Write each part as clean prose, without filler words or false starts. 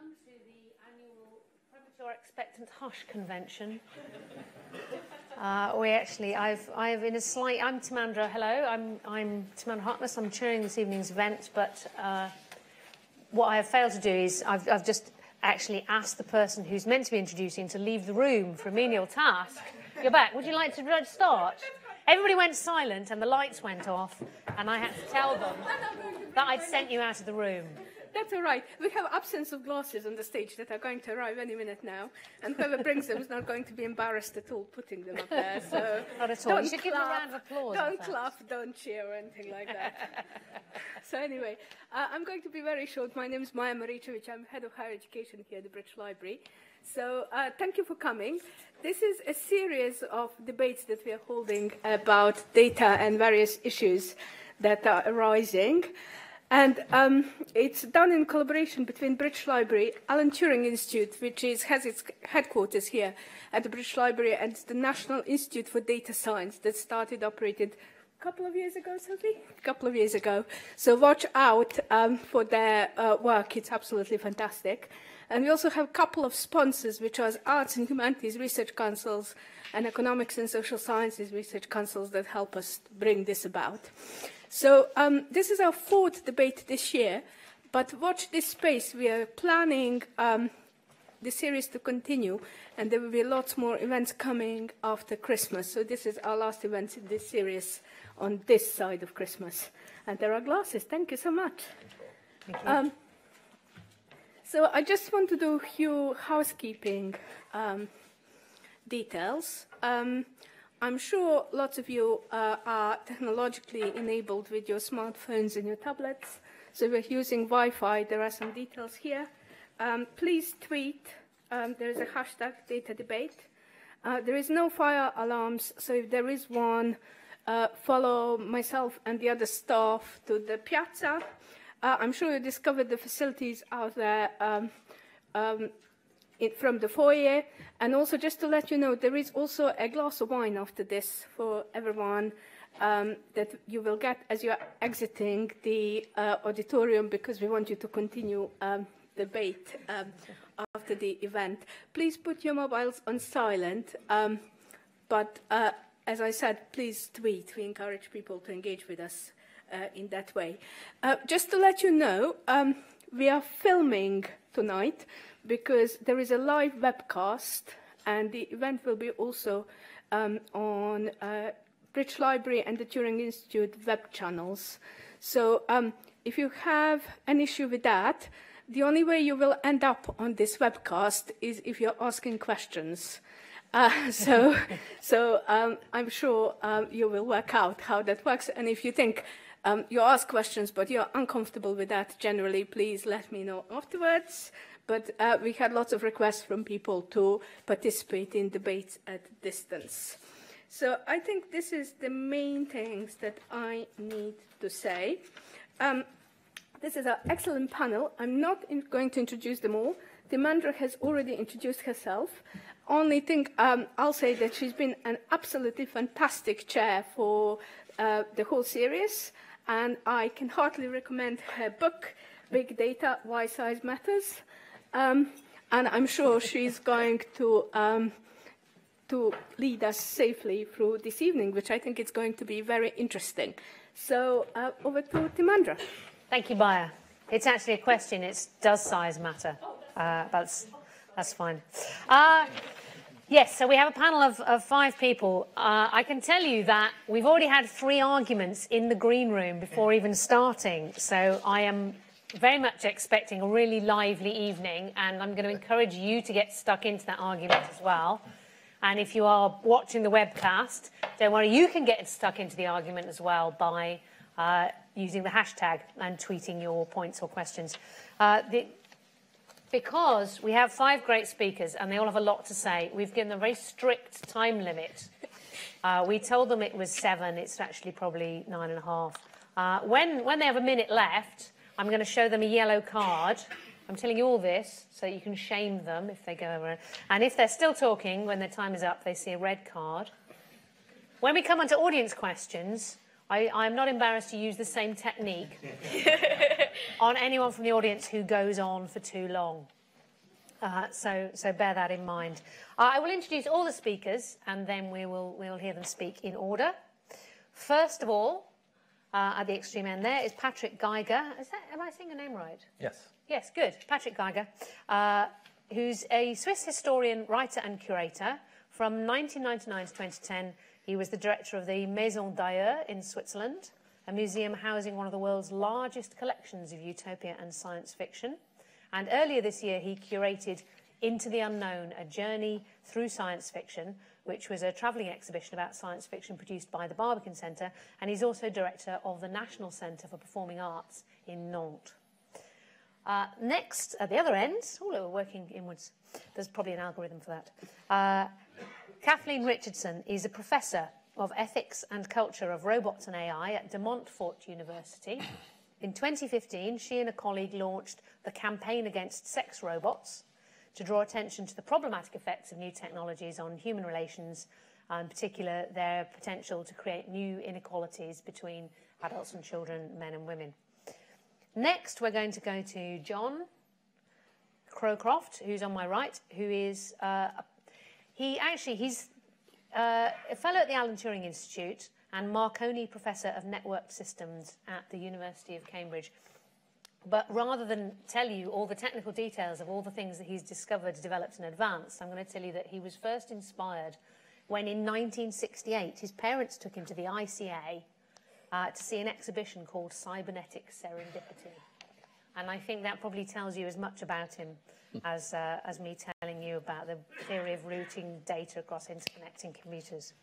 Welcome to the annual Premature Expectant Hush Convention. I'm Timandra. Hello, I'm Timandra Harkness. I'm chairing this evening's event, but what I have failed to do is I've just actually asked the person who's meant to be introducing to leave the room for a menial task. You're back. Would you like to start? Everybody went silent and the lights went off, and I had to tell them that I'd sent you out of the room. That's all right. We have absence of glasses on the stage that are going to arrive any minute now, and whoever brings them is not going to be embarrassed at all putting them up there. So not at all. You should give them a round of applause. Don't clap, don't cheer, or anything like that. So anyway, I'm going to be very short. My name is Maya Maricevic. I'm head of higher education here at the British Library. So thank you for coming. This is a series of debates that we are holding about data and various issues that are arising. And it's done in collaboration between British Library, Alan Turing Institute, which has its headquarters here at the British Library, and the National Institute for Data Science that started operated a couple of years ago, Sophie? A couple of years ago. So watch out for their work. It's absolutely fantastic. And we also have a couple of sponsors, which are Arts and Humanities Research Councils and Economics and Social Sciences Research Councils that help us bring this about. So this is our fourth debate this year, but watch this space. We are planning the series to continue, and there will be lots more events coming after Christmas. So this is our last event in this series on this side of Christmas. And there are glasses. Thank you so much. Thank you. So I just want to do a few housekeeping details. I'm sure lots of you are technologically enabled with your smartphones and your tablets. So we're using Wi-Fi. There are some details here. Please tweet. There is a hashtag data debate. There is no fire alarms. So if there is one, follow myself and the other staff to the piazza. I'm sure you discovered the facilities out there from the foyer. And also, just to let you know, there is also a glass of wine after this for everyone that you will get as you're exiting the auditorium, because we want you to continue debate after the event. Please put your mobiles on silent, but as I said, please tweet. We encourage people to engage with us in that way. Just to let you know, we are filming tonight because there is a live webcast, and the event will be also on British Library and the Turing Institute web channels. So if you have an issue with that, the only way you will end up on this webcast is if you're asking questions. So I'm sure you will work out how that works. And if you think you ask questions but you're uncomfortable with that generally, please let me know afterwards. But we had lots of requests from people to participate in debates at distance. So I think this is the main things that I need to say. This is our excellent panel. I'm not going to introduce them all. Timandra has already introduced herself. Only thing I'll say that she's been an absolutely fantastic chair for the whole series, and I can heartily recommend her book, Big Data, Why Size Matters. And I'm sure she's going to lead us safely through this evening, which I think is going to be very interesting. So over to Timandra. Thank you, Maya. It's actually a question. It's does size matter? That's fine. Yes, so we have a panel of 5 people. I can tell you that we've already had 3 arguments in the green room before even starting. So I am very much expecting a really lively evening, and I'm going to encourage you to get stuck into that argument as well. And if you are watching the webcast, don't worry, you can get stuck into the argument as well by using the hashtag and tweeting your points or questions. Because we have 5 great speakers and they all have a lot to say, we've given them a very strict time limit. We told them it was 7. It's actually probably 9.5. When they have a minute left, I'm going to show them a yellow card. I'm telling you all this so you can shame them if they go over. And if they're still talking, when their time is up, they see a red card. When we come on to audience questions, I'm not embarrassed to use the same technique on anyone from the audience who goes on for too long. So bear that in mind. I will introduce all the speakers, and then we will hear them speak in order. First of all, at the extreme end there is Patrick Geiger. Am I saying your name right? Yes. Yes, good. Patrick Geiger, who's a Swiss historian, writer and curator. From 1999 to 2010, he was the director of the Maison d'Ailleurs in Switzerland, a museum housing one of the world's largest collections of utopia and science fiction. And earlier this year, he curated Into the Unknown, a journey through science fiction, which was a travelling exhibition about science fiction produced by the Barbican Centre. And he's also director of the National Centre for Performing Arts in Nantes. Next, at the other end, we're working inwards. There's probably an algorithm for that. Kathleen Richardson is a professor of ethics and culture of robots and AI at De Montfort University. In 2015, she and a colleague launched the Campaign Against Sex Robots to draw attention to the problematic effects of new technologies on human relations, and in particular their potential to create new inequalities between adults and children, men and women. Next, we're going to go to John Croft, who's on my right, who is he's a fellow at the Alan Turing Institute and Marconi Professor of Networked Systems at the University of Cambridge. But rather than tell you all the technical details of all the things that he's discovered, developed and advanced, I'm going to tell you that he was first inspired when in 1968 his parents took him to the ICA to see an exhibition called Cybernetic Serendipity. And I think that probably tells you as much about him as me telling you about the theory of routing data across interconnecting computers.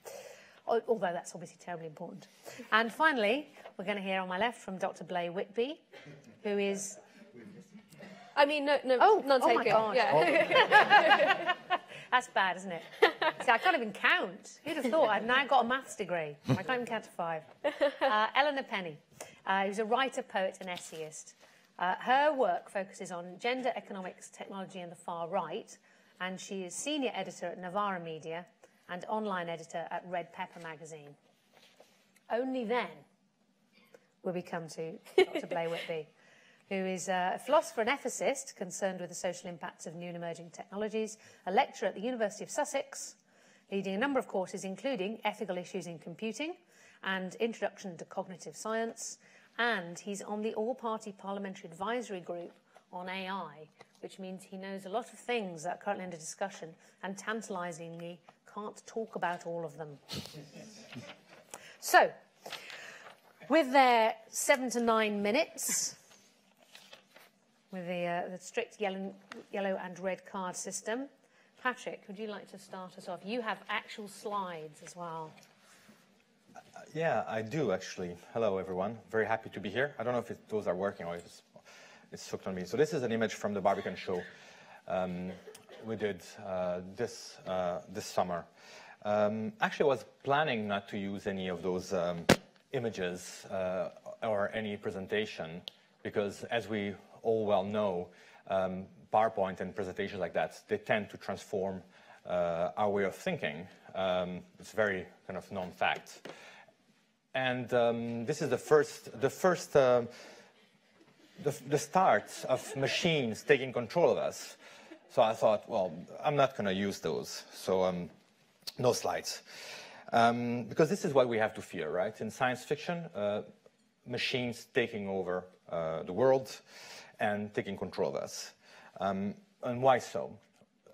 Although that's obviously terribly important. And finally, we're going to hear on my left from Dr. Blay Whitby, who is... I mean, none taken. Oh my God. Yeah. That's bad, isn't it? See, I can't even count. Who'd have thought? I've now got a maths degree. I can't even count to 5. Eleanor Penny, who's a writer, poet and essayist. Her work focuses on gender, economics, technology and the far right, and she is senior editor at Novara Media and online editor at Red Pepper magazine. Only then will we come to Dr. Blay Whitby, who is a philosopher and ethicist concerned with the social impacts of new and emerging technologies, a lecturer at the University of Sussex, leading a number of courses including Ethical Issues in Computing and Introduction to Cognitive Science, and he's on the All-Party Parliamentary Advisory Group on AI, which means he knows a lot of things that are currently under discussion and tantalisingly can't talk about all of them. So, with their 7 to 9 minutes, with the strict yellow and red card system, Patrick, would you like to start us off? You have actual slides as well. Yeah, I do, actually. Hello, everyone. Very happy to be here. I don't know if those are working or if it's hooked on me. So this is an image from the Barbican show we did this summer. Actually, I was planning not to use any of those images or any presentation because, as we all well know, PowerPoint and presentations like that, they tend to transform our way of thinking. It's very kind of known fact. And this is the start of machines taking control of us. So I thought, well, I'm not going to use those. So no slides. Because this is what we have to fear, right? In science fiction, machines taking over the world and taking control of us. And why so?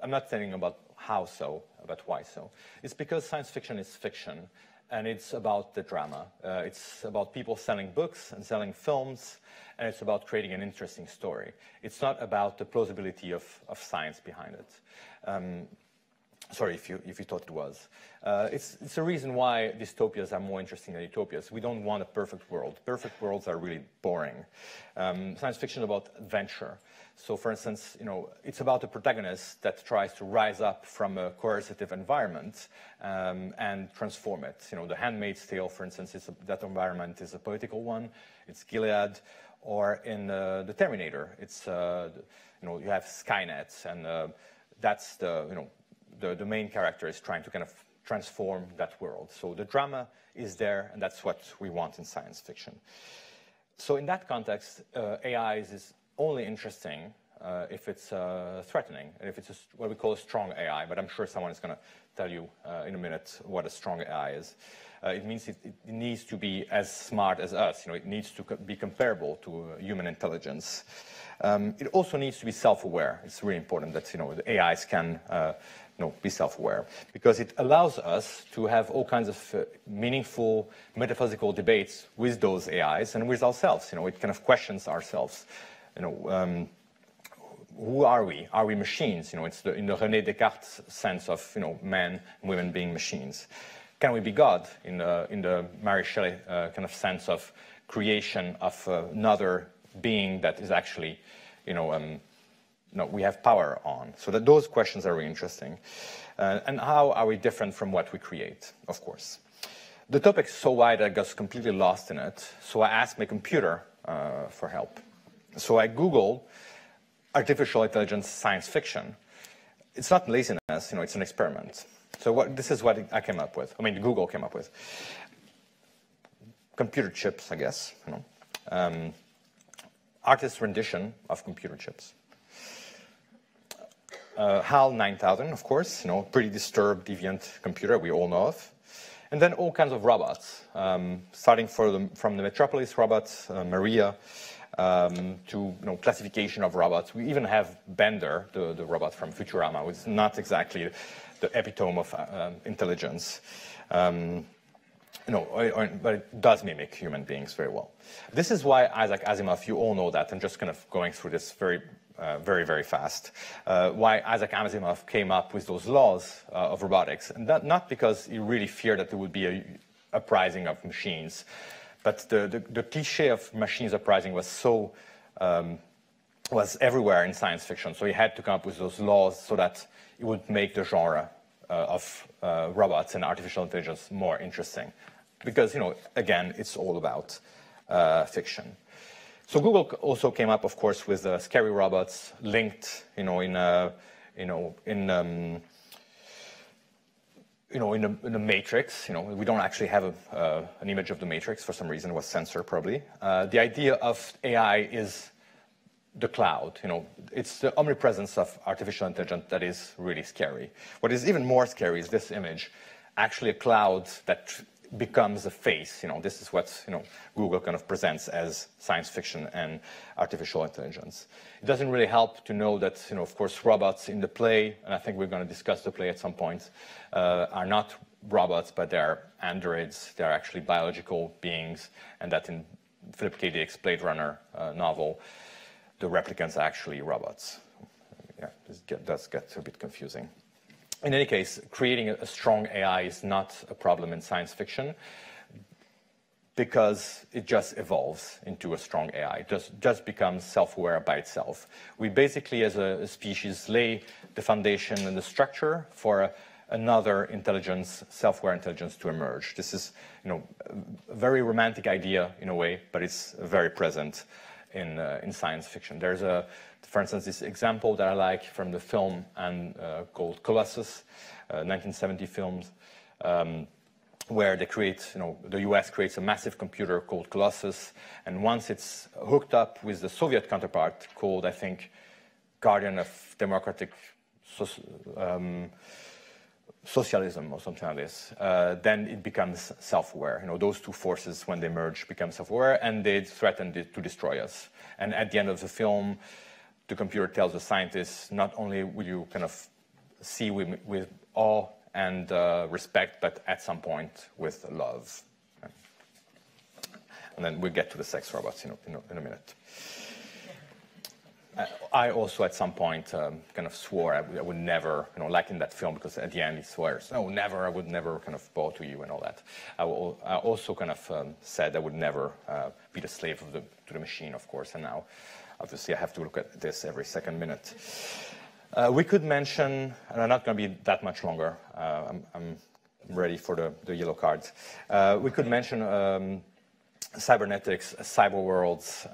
I'm not thinking about how so, but why so. It's because science fiction is fiction. And it's about the drama. It's about people selling books and selling films, and it's about creating an interesting story. It's not about the plausibility of science behind it. Sorry if you thought it was. It's a reason why dystopias are more interesting than utopias. We don't want a perfect world. Perfect worlds are really boring. Science fiction is about adventure. So, for instance, it's about a protagonist that tries to rise up from a coercive environment and transform it. The Handmaid's Tale, for instance, that environment is a political one. It's Gilead, or in the Terminator, it's you have Skynet, and that's the main character is trying to kind of transform that world. So the drama is there, and that's what we want in science fiction. So in that context, AI is only interesting if it's threatening, and if it's what we call a strong AI, but I'm sure someone is going to tell you in a minute what a strong AI is. It means it needs to be as smart as us. It needs to be comparable to human intelligence. It also needs to be self-aware. It's really important that the AIs can be self-aware, because it allows us to have all kinds of meaningful metaphysical debates with those AIs and with ourselves. It kind of questions ourselves. Who are we? Are we machines? It's in the René Descartes sense of men and women being machines. Can we be God in the Mary Shelley kind of sense of creation of another being that is actually we have power on? So that those questions are really interesting. And how are we different from what we create, of course? The topic is so wide I got completely lost in it. So I asked my computer for help. So I Googled artificial intelligence science fiction. It's not laziness, it's an experiment. So this is what I came up with. I mean, Google came up with. Computer chips, I guess. Artist's rendition of computer chips. HAL 9000, of course, pretty disturbed, deviant computer we all know of. And then all kinds of robots, starting from the Metropolis robots, Maria, to classification of robots. We even have Bender, the robot from Futurama, which is not exactly the epitome of intelligence. But it does mimic human beings very well. This is why Isaac Asimov, you all know that, I'm just kind of going through this very, very fast, why Isaac Asimov came up with those laws of robotics. And not because he really feared that there would be a uprising of machines, but the cliche of machines uprising was was everywhere in science fiction. So he had to come up with those laws so that it would make the genre of robots and artificial intelligence more interesting. Because, again, it's all about fiction. So Google also came up, of course, with scary robots linked, in the Matrix. We don't actually have an image of the Matrix for some reason. It was censored, probably. The idea of AI is the cloud. It's the omnipresence of artificial intelligence that is really scary. What is even more scary is this image, actually a cloud that becomes a face. This is what Google kind of presents as science fiction and artificial intelligence. It doesn't really help to know that, of course, robots in the play, and I think we're going to discuss the play at some point, are not robots, but they're androids. They're actually biological beings, and that in Philip K. Dick's Blade Runner novel, the replicants are actually robots. Yeah, this does get a bit confusing. In any case, creating a strong AI is not a problem in science fiction because it just evolves into a strong AI. It just becomes self-aware by itself. We basically, as a species, lay the foundation and the structure for another intelligence, self-aware intelligence, to emerge. This is, a very romantic idea in a way, but it's very present in science fiction. There's for instance, this example that I like from the film called Colossus, 1970 films, where they create, the US creates a massive computer called Colossus, and once it's hooked up with the Soviet counterpart called, I think, Guardian of Democratic Socialism or something like this, then it becomes self-aware. Those two forces, when they merge, become self-aware, and they threaten to destroy us. And at the end of the film, the computer tells the scientists, not only will you kind of see with awe and respect, but at some point with love. And then we'll get to the sex robots in a minute. I also, at some point, kind of swore I would never, like in that film, because at the end he swears, no, never, I would never kind of bow to you and all that. I also kind of said I would never be the slave to the machine, of course, and now, obviously, I have to look at this every second minute. We could mention, and I'm not going to be that much longer, I'm ready for the yellow cards. We could mention cybernetics, cyber worlds.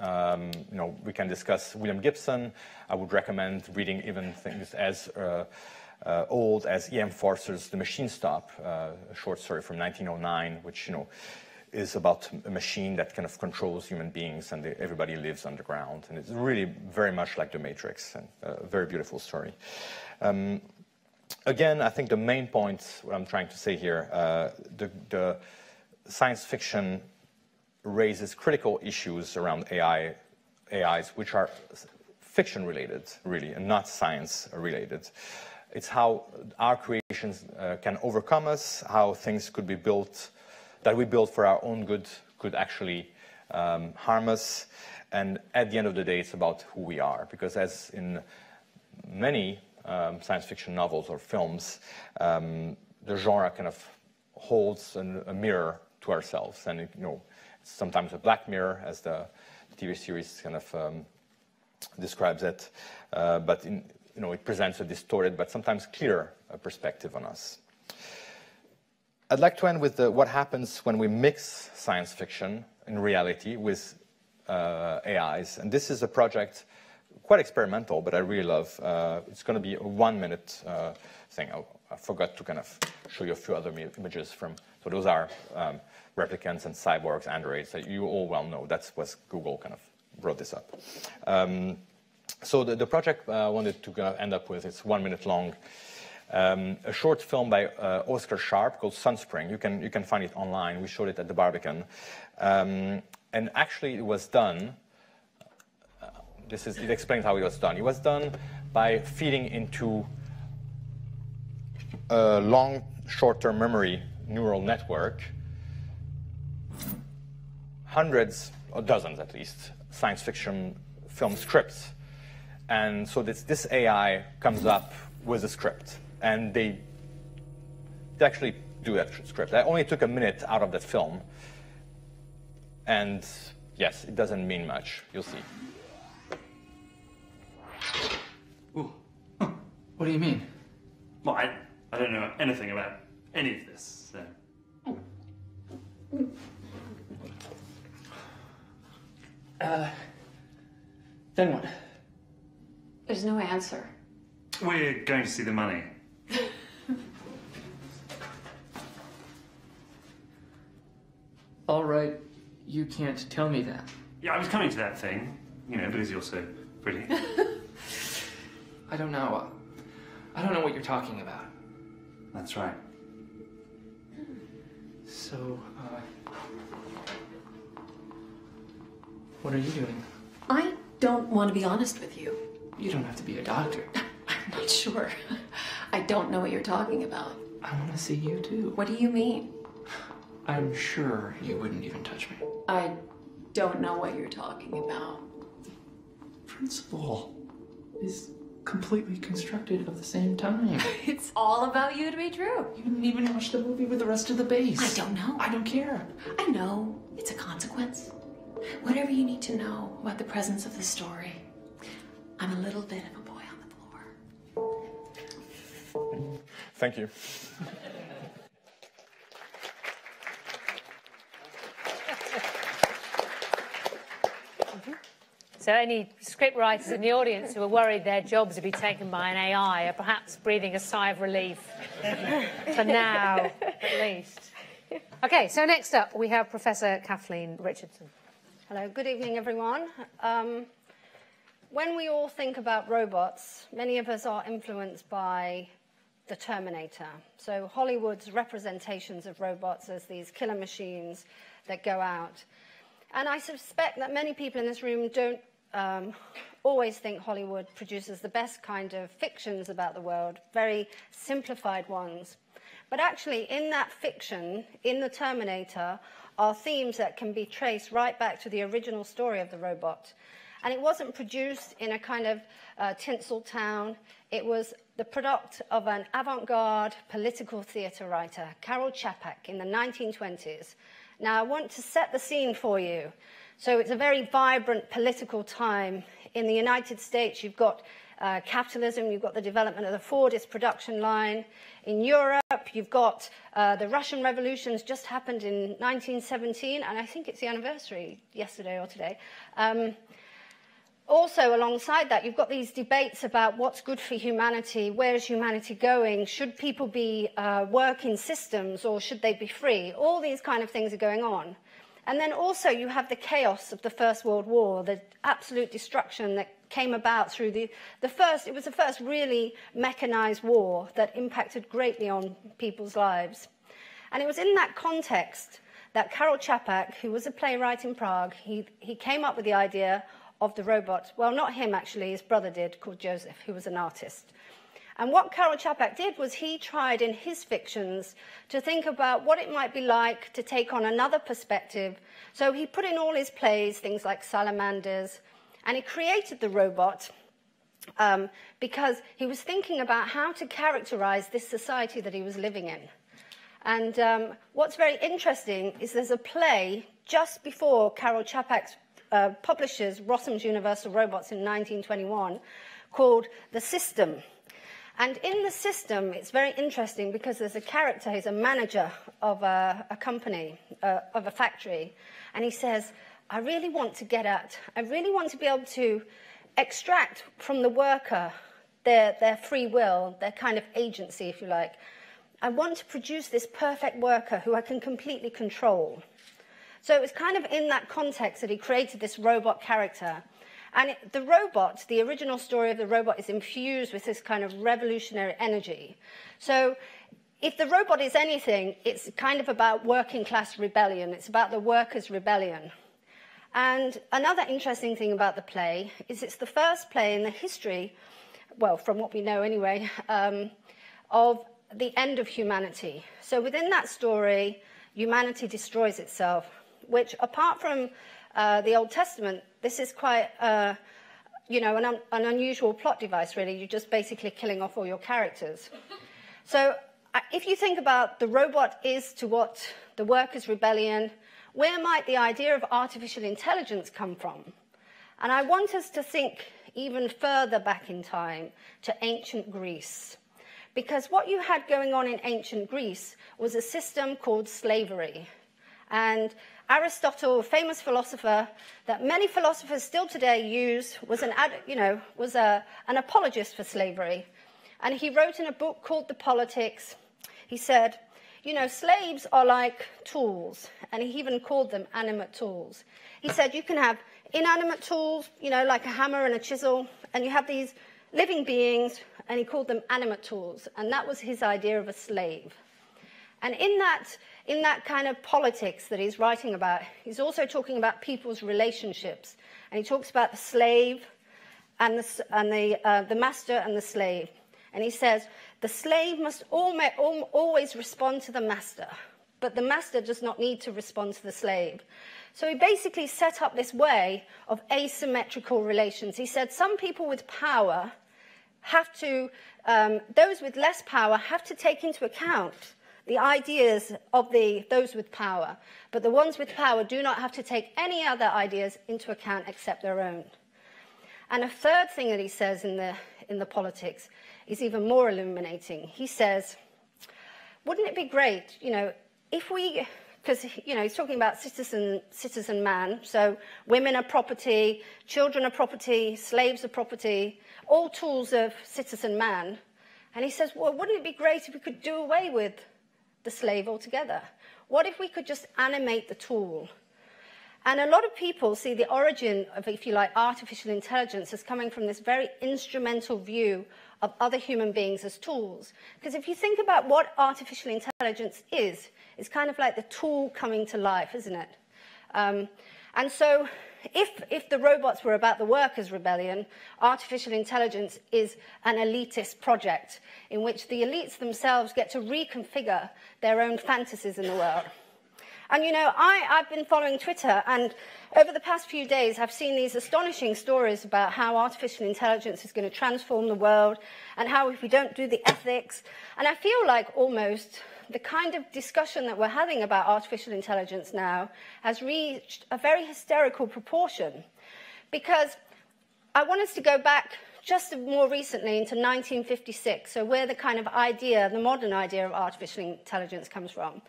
We can discuss William Gibson. I would recommend reading even things as old as E.M. Forster's The Machine Stop, a short story from 1909, which is about a machine that kind of controls human beings, and everybody lives underground. And it's really very much like The Matrix, and a very beautiful story. Again, I think the main point, what I'm trying to say here, the science fiction raises critical issues around AIs, which are fiction-related, really, and not science-related. It's how our creations can overcome us, how things could be built, that we build for our own good, could actually harm us. And at the end of the day, it's about who we are. Because as in many science fiction novels or films, the genre kind of holds a mirror to ourselves. And it's sometimes a black mirror, as the TV series kind of describes it. But it presents a distorted but sometimes clear perspective on us. I'd like to end with what happens when we mix science fiction and reality with AIs. And this is a project quite experimental, but I really love. It's going to be a 1-minute thing. I forgot to kind of show you a few other images from. So those are replicants and cyborgs, androids that you all well know. That's what Google kind of brought this up. So the project I wanted to end up with, it's 1 minute long. A short film by Oscar Sharp called Sunspring. You can find it online. We showed it at the Barbican. And actually it was done, it explains how it was done. It was done by feeding into a long short-term memory neural network hundreds, or dozens at least, science fiction film scripts. And so this AI comes up with a script. And they actually do that script. I only took a minute out of that film. And yes, it doesn't mean much. You'll see. Ooh. Huh. What do you mean? Well, I don't know anything about any of this, so... Then what? There's no answer. We're going to see the money. All right, you can't tell me that. Yeah, I was coming to that thing, because you're so pretty. I don't know. I don't know what you're talking about. That's right. So, what are you doing? I don't want to be honest with you. You don't have to be a doctor. I'm not sure. I don't know what you're talking about. I want to see you too. What do you mean? I'm sure you wouldn't even touch me. I don't know what you're talking about. Principle is completely constructed of the same time. It's all about you to be true. You didn't even watch the movie with the rest of the base. I don't know. I don't care. I know. It's a consequence. Whatever you need to know about the presence of the story. I'm a little bit of a boy on the floor. Thank you. So any script writers in the audience who are worried their jobs would be taken by an AI are perhaps breathing a sigh of relief for now, at least. Okay, so next up we have Professor Kathleen Richardson. Hello, good evening, everyone. When we all think about robots, many of us are influenced by the Terminator. So Hollywood's representations of robots as these killer machines that go out. And I suspect that many people in this room don't always think Hollywood produces the best kind of fictions about the world, very simplified ones. But actually, in that fiction, in the Terminator, are themes that can be traced right back to the original story of the robot. And it wasn't produced in a kind of tinsel town. It was the product of an avant-garde political theatre writer, Karel Čapek, in the 1920s. Now, I want to set the scene for you. So it's a very vibrant political time. In the United States, you've got capitalism, you've got the development of the Fordist production line. In Europe, you've got the Russian revolutions just happened in 1917, and I think it's the anniversary yesterday or today. also, alongside that, you've got these debates about what's good for humanity, where is humanity going, should people be working systems or should they be free? All these kind of things are going on. And then also you have the chaos of the First World War, the absolute destruction that came about through it was the first really mechanized war that impacted greatly on people's lives. And it was in that context that Karel Čapek, who was a playwright in Prague, he came up with the idea of the robot. Well, not him, actually, his brother did, called Joseph, who was an artist. And what Karel Čapek did was he tried in his fictions to think about what it might be like to take on another perspective. So he put in all his plays, things like Salamanders, and he created the robot because he was thinking about how to characterize this society that he was living in. And what's very interesting is there's a play just before Karel Čapek publishes Rotham's Universal Robots in 1921 called The System. And in The System, it's very interesting because there's a character, he's a manager of a company, of a factory, and he says, I really want to be able to extract from the worker their free will, their kind of agency, if you like. I want to produce this perfect worker who I can completely control. So it was kind of in that context that he created this robot character. And the robot, the original story of the robot, is infused with this kind of revolutionary energy. So if the robot is anything, it's kind of about working class rebellion. It's about the workers' rebellion. And another interesting thing about the play is it's the first play in the history, well, from what we know anyway, of the end of humanity. So within that story, humanity destroys itself, which apart from the Old Testament, this is quite, an unusual plot device, really. You're just basically killing off all your characters. So if you think about the robot is to what the workers' rebellion, where might the idea of artificial intelligence come from? And I want us to think even further back in time to ancient Greece. Because what you had going on in ancient Greece was a system called slavery. And Aristotle, a famous philosopher that many philosophers still today use, was an apologist for slavery. And he wrote in a book called The Politics, he said, slaves are like tools, and he even called them animate tools. He said you can have inanimate tools, like a hammer and a chisel, and you have these living beings, and he called them animate tools, and that was his idea of a slave. And in that kind of politics that he's writing about, he's also talking about people's relationships, and he talks about the slave and the master and the slave. And he says, the slave must always respond to the master, but the master does not need to respond to the slave. So he basically set up this way of asymmetrical relations. He said some people with power have to, those with less power have to take into account the ideas of those with power, but the ones with power do not have to take any other ideas into account except their own. And a third thing that he says in the politics is even more illuminating. He says, wouldn't it be great, if we, because, he's talking about citizen man, so women are property, children are property, slaves are property, all tools of citizen man. And he says, well, wouldn't it be great if we could do away with the slave altogether? What if we could just animate the tool? And a lot of people see the origin of, if you like, artificial intelligence as coming from this very instrumental view of other human beings as tools. Because if you think about what artificial intelligence is, it's kind of like the tool coming to life, isn't it? And so if the robots were about the workers' rebellion, artificial intelligence is an elitist project in which the elites themselves get to reconfigure their own fantasies in the world. And, I've been following Twitter, and over the past few days, I've seen these astonishing stories about how artificial intelligence is going to transform the world, and how if we don't do the ethics, and I feel like almost the kind of discussion that we're having about artificial intelligence now has reached a very hysterical proportion. Because I want us to go back just more recently into 1956, so where the kind of idea, the modern idea of artificial intelligence comes from.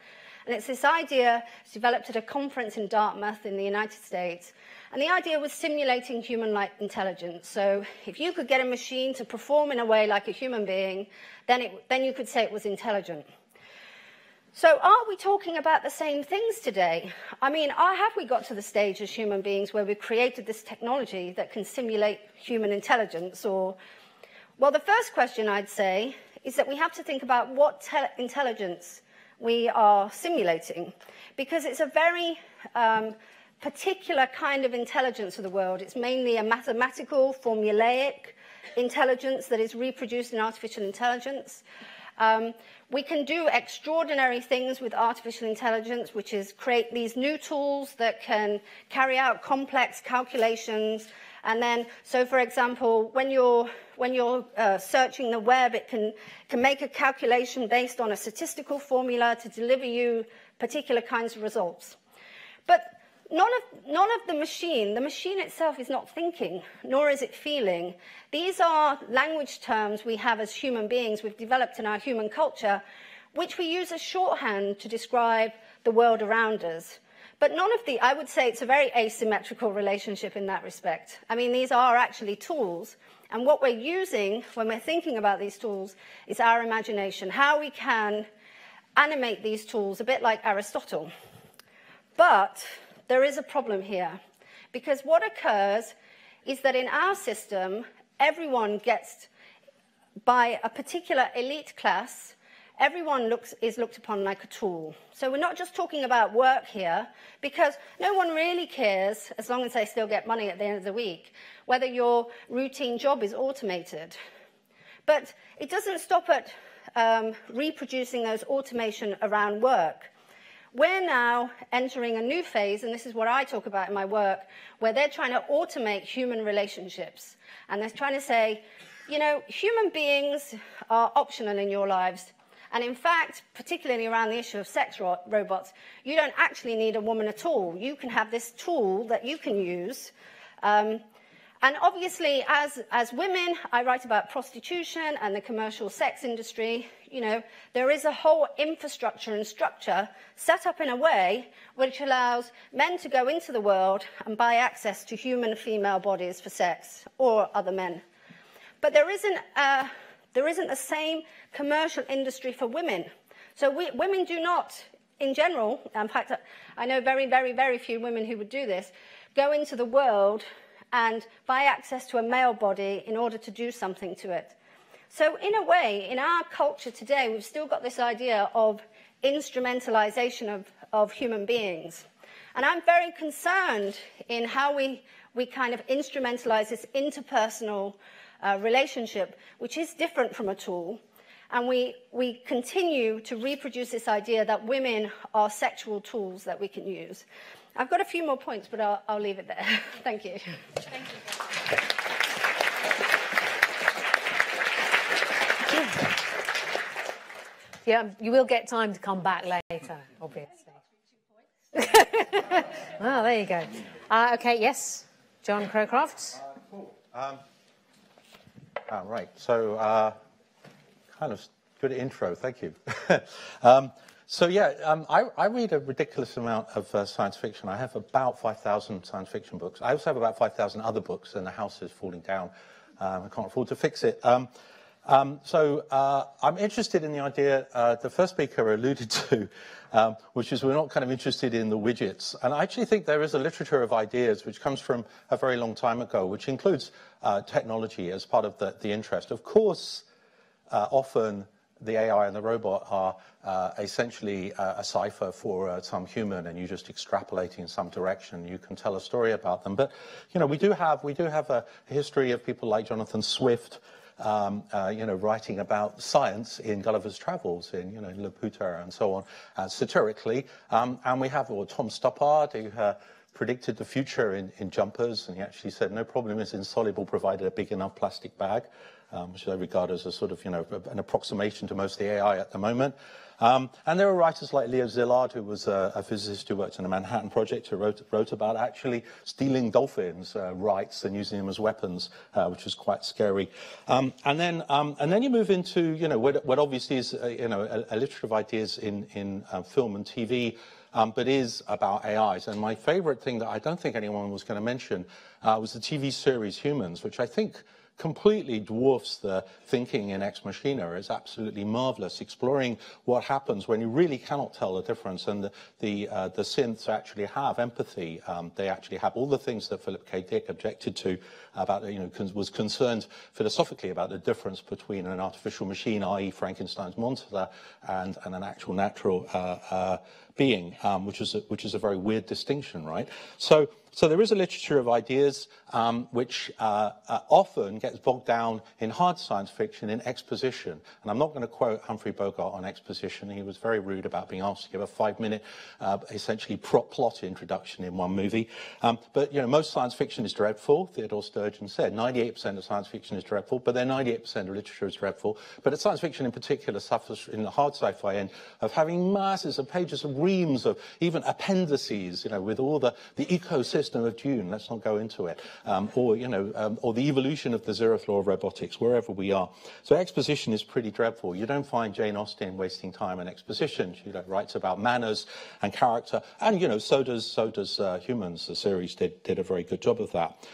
And it's this idea, it's developed at a conference in Dartmouth in the United States. And the idea was simulating human-like intelligence. So if you could get a machine to perform in a way like a human being, then you could say it was intelligent. So are we talking about the same things today? I mean, have we got to the stage as human beings where we've created this technology that can simulate human intelligence? Or, well, the first question I'd say is that we have to think about what intelligence we are simulating, because it's a very particular kind of intelligence of the world. It's mainly a mathematical, formulaic intelligence that is reproduced in artificial intelligence. We can do extraordinary things with artificial intelligence, which is create these new tools that can carry out complex calculations. And then, so for example, when you're searching the web, it can make a calculation based on a statistical formula to deliver you particular kinds of results. But none of the machine itself is not thinking, nor is it feeling. These are language terms we have as human beings, we've developed in our human culture, which we use as shorthand to describe the world around us. But I would say it's a very asymmetrical relationship in that respect. I mean, these are actually tools, and what we're using when we're thinking about these tools is our imagination, how we can animate these tools, a bit like Aristotle. But there is a problem here, because what occurs is that in our system, everyone gets, by a particular elite class, everyone is looked upon like a tool. So we're not just talking about work here, because no one really cares, as long as they still get money at the end of the week, whether your routine job is automated. But it doesn't stop at reproducing those automation around work. We're now entering a new phase, and this is what I talk about in my work, where they're trying to automate human relationships. And they're trying to say, you know, human beings are optional in your lives. And in fact, particularly around the issue of sex robots, you don't actually need a woman at all. You can have this tool that you can use. And obviously, as women, I write about prostitution and the commercial sex industry. You know, there is a whole infrastructure and structure set up in a way which allows men to go into the world and buy access to human female bodies for sex, or other men. But there isn't the same commercial industry for women. So women do not, in general, in fact, I know very, very, very few women who would do this, go into the world and buy access to a male body in order to do something to it. So in a way, in our culture today, we've still got this idea of instrumentalization of human beings. And I'm very concerned in how we kind of instrumentalize this interpersonal relationship, which is different from a tool. And we continue to reproduce this idea that women are sexual tools that we can use. I've got a few more points, but I'll leave it there. Thank you. Thank you. Yeah, you will get time to come back later, obviously. Oh, there you go. Okay, yes, John Crowcroft. Cool. Right, so kind of good intro, thank you. So yeah, I read a ridiculous amount of science fiction. I have about 5,000 science fiction books. I also have about 5,000 other books, and the house is falling down. I can't afford to fix it. So I'm interested in the idea the first speaker alluded to, which is we're not kind of interested in the widgets. And I actually think there is a literature of ideas which comes from a very long time ago, which includes technology as part of the interest. Of course, often the AI and the robot are essentially a cipher for some human, and you just extrapolate in some direction. You can tell a story about them. But you know, we do have a history of people like Jonathan Swift, you know, writing about science in Gulliver's Travels, in Laputa and so on, satirically. And we have Tom Stoppard, who predicted the future in Jumpers, and he actually said no problem is insoluble provided a big enough plastic bag. which I regard as a sort of, an approximation to most of the AI at the moment. And there are writers like Leo Szilard, who was a physicist who worked on the Manhattan Project, who wrote about actually stealing dolphins' rights and using them as weapons, which was quite scary. And then you move into, what obviously is, a literature of ideas in film and TV, but is about AIs. And my favorite thing that I don't think anyone was going to mention was the TV series Humans, which I think completely dwarfs the thinking in Ex Machina. It's absolutely marvelous, exploring what happens when you really cannot tell the difference. And the synths actually have empathy. They actually have all the things that Philip K. Dick objected to about, was concerned philosophically about the difference between an artificial machine, i.e. Frankenstein's monster, and an actual natural being, which is a very weird distinction, right? So there is a literature of ideas which often gets bogged down in hard science fiction, in exposition. And I'm not going to quote Humphrey Bogart on exposition. He was very rude about being asked to give a 5-minute, essentially plot introduction in one movie. But most science fiction is dreadful. Theodore Sturgeon said 98% of science fiction is dreadful, but then 98% of literature is dreadful. But science fiction in particular suffers in the hard sci-fi end of having masses of pages of reams of even appendices, with all the ecosystem of Dune. Let's not go into it. Or the evolution of the zeroth law of robotics, wherever we are. So exposition is pretty dreadful. You don't find Jane Austen wasting time in exposition. She writes about manners and character, and so does Humans. The series did a very good job of that.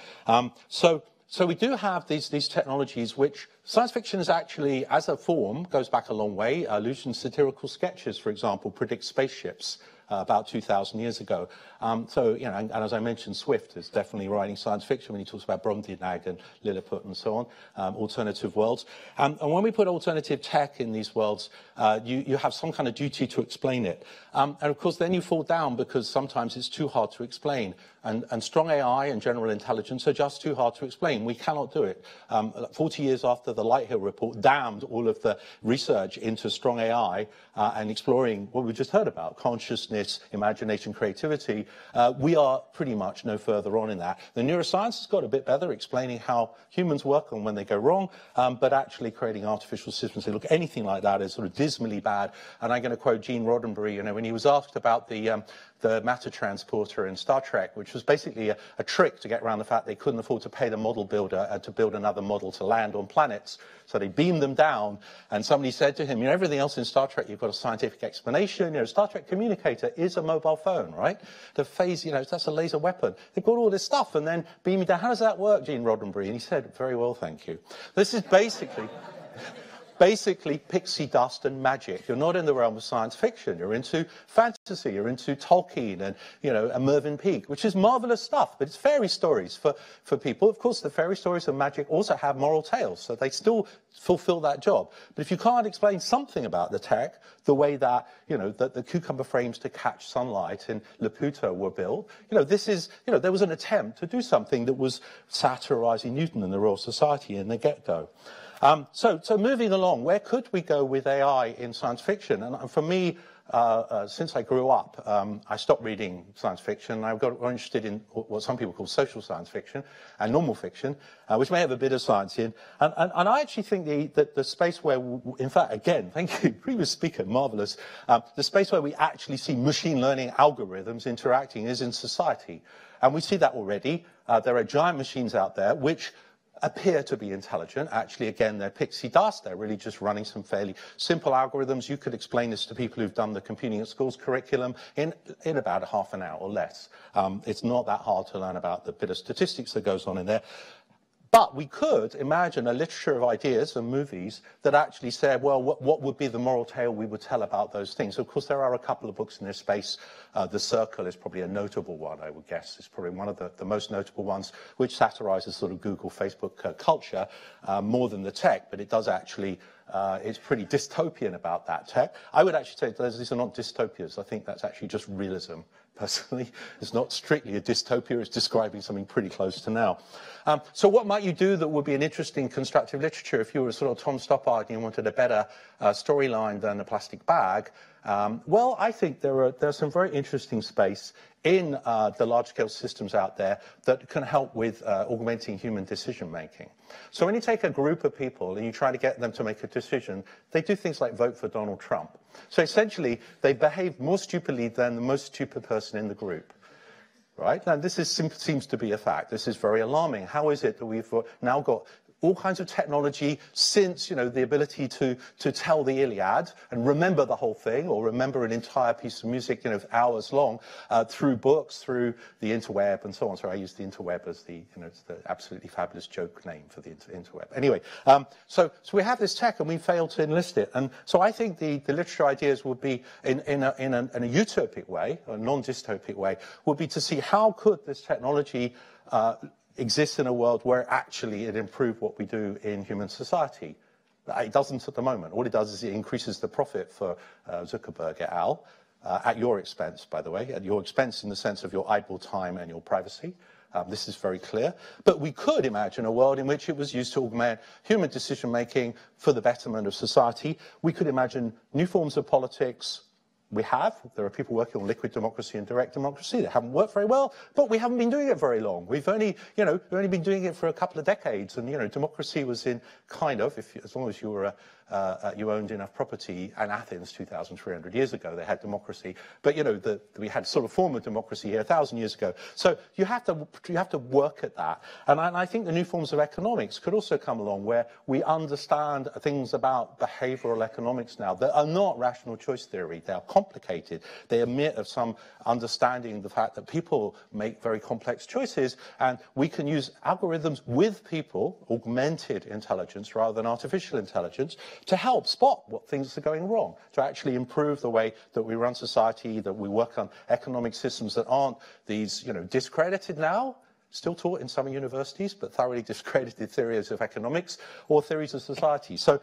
So we do have these technologies which science fiction is actually, as a form, goes back a long way. Lucian's satirical sketches, for example, predict spaceships about 2,000 years ago. And as I mentioned, Swift is definitely writing science fiction when he talks about Brobdingnag and Lilliput and so on, alternative worlds. And when we put alternative tech in these worlds, you have some kind of duty to explain it. And of course, then you fall down because sometimes it's too hard to explain. And strong AI and general intelligence are just too hard to explain. We cannot do it. 40 years after the Lighthill report damned all of the research into strong AI and exploring what we just heard about, consciousness, imagination, creativity, we are pretty much no further on in that. The neuroscience has got a bit better, explaining how humans work and when they go wrong, but actually creating artificial systems that look anything like that is sort of dismally bad. And I'm going to quote Gene Roddenberry, when he was asked about the matter transporter in Star Trek, which was basically a trick to get around the fact they couldn't afford to pay the model builder to build another model to land on planets. So they beamed them down, and somebody said to him, everything else in Star Trek, you've got a scientific explanation. Star Trek communicator is a mobile phone, right? The phase, that's a laser weapon. They've got all this stuff, and then beam me down. How does that work, Gene Roddenberry? And he said, very well, thank you. This is basically pixie dust and magic. You're not in the realm of science fiction. You're into fantasy. You're into Tolkien and Mervyn Peake, which is marvelous stuff. But it's fairy stories for people. Of course, the fairy stories of magic also have moral tales, so they still fulfill that job. But if you can't explain something about the tech, the way that that the cucumber frames to catch sunlight in Laputa were built, there was an attempt to do something that was satirizing Newton and the Royal Society in the get-go. So moving along, where could we go with AI in science fiction? And for me, since I grew up, I stopped reading science fiction. I got interested in what some people call social science fiction and normal fiction, which may have a bit of science in. And I actually think that the space where, in fact, again, thank you, previous speaker, marvelous, the space where we actually see machine learning algorithms interacting is in society. And we see that already. There are giant machines out there which appear to be intelligent. Actually, again, they're pixie dust. They're really just running some fairly simple algorithms. You could explain this to people who've done the computing at schools curriculum in about a half an hour or less. It's not that hard to learn about the bit of statistics that goes on in there. But we could imagine a literature of ideas and movies that actually said, well, what would be the moral tale we would tell about those things? Of course, there are a couple of books in this space. The Circle is probably a notable one, I would guess. It's probably one of the most notable ones, which satirizes sort of Google, Facebook culture more than the tech, but it does actually, it's pretty dystopian about that tech. I would actually say these are not dystopias. I think that's actually just realism. Personally, it's not strictly a dystopia, it's describing something pretty close to now. So what might you do that would be an interesting constructive literature if you were sort of Tom Stoppard and you wanted a better storyline than a plastic bag? Well, I think there's some very interesting space in the large-scale systems out there that can help with augmenting human decision-making. So when you take a group of people and you try to get them to make a decision, they do things like vote for Donald Trump. So essentially, they behave more stupidly than the most stupid person in the group. Right? And this seems to be a fact. This is very alarming. How is it that we've now got all kinds of technology since, the ability to tell the Iliad and remember the whole thing, or remember an entire piece of music, hours long, through books, through the interweb, and so on. So I use the interweb as it's the absolutely fabulous joke name for the interweb. Anyway, so we have this tech and we failed to enlist it. And so I think the literature ideas would be, in a utopic way, a non-dystopic way, would be to see how could this technology exists in a world where actually it improved what we do in human society. It doesn't at the moment. All it does is it increases the profit for Zuckerberg et al. At your expense, by the way, at your expense in the sense of your idle time and your privacy. This is very clear. But we could imagine a world in which it was used to augment human decision-making for the betterment of society. We could imagine new forms of politics. There are people working on liquid democracy and direct democracy that haven't worked very well, but we haven't been doing it very long. We've only been doing it for a couple of decades, and, democracy was in as long as you were you owned enough property. In Athens 2,300 years ago, they had democracy, but we had sort of form of democracy here 1,000 years ago. So you have to work at that, and I think the new forms of economics could also come along where we understand things about behavioural economics now that are not rational choice theory. They are complicated. They admit of some understanding the fact that people make very complex choices, and we can use algorithms with people, augmented intelligence rather than artificial intelligence, to help spot what things are going wrong, to actually improve the way that we run society, that we work on economic systems that aren't these, discredited now, still taught in some universities, but thoroughly discredited theories of economics or theories of society. So,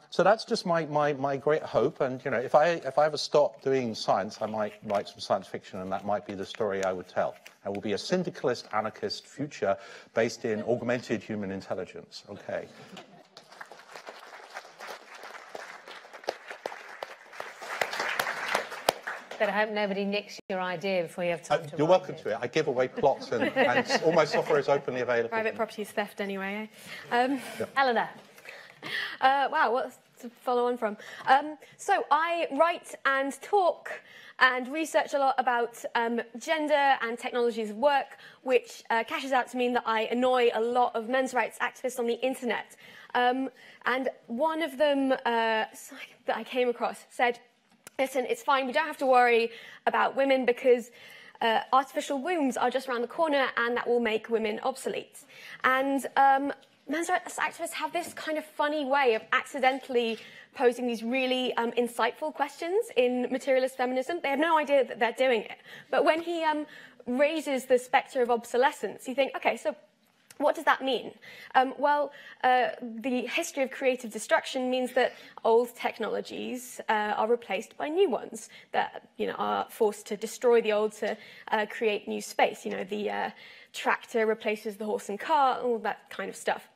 so that's just my great hope. And if I ever stop doing science, I might write some science fiction, and that might be the story I would tell. It will be a syndicalist, anarchist future based in augmented human intelligence. Okay. But I hope nobody nicks your idea before you have time to You're write welcome to it. I give away plots, and all my software is openly available. Private property is theft anyway. Eleanor. Wow, what's to follow on from? So I write and talk and research a lot about gender and technologies of work, which cashes out to mean that I annoy a lot of men's rights activists on the internet. And one of them that I came across said, listen, it's fine, we don't have to worry about women because artificial wombs are just around the corner and that will make women obsolete. And men's rights activists have this kind of funny way of accidentally posing these really insightful questions in materialist feminism. They have no idea that they're doing it. But when he raises the spectre of obsolescence, you think, okay, so what does that mean? The history of creative destruction means that old technologies are replaced by new ones that are forced to destroy the old to create new space. The tractor replaces the horse and cart, all that kind of stuff.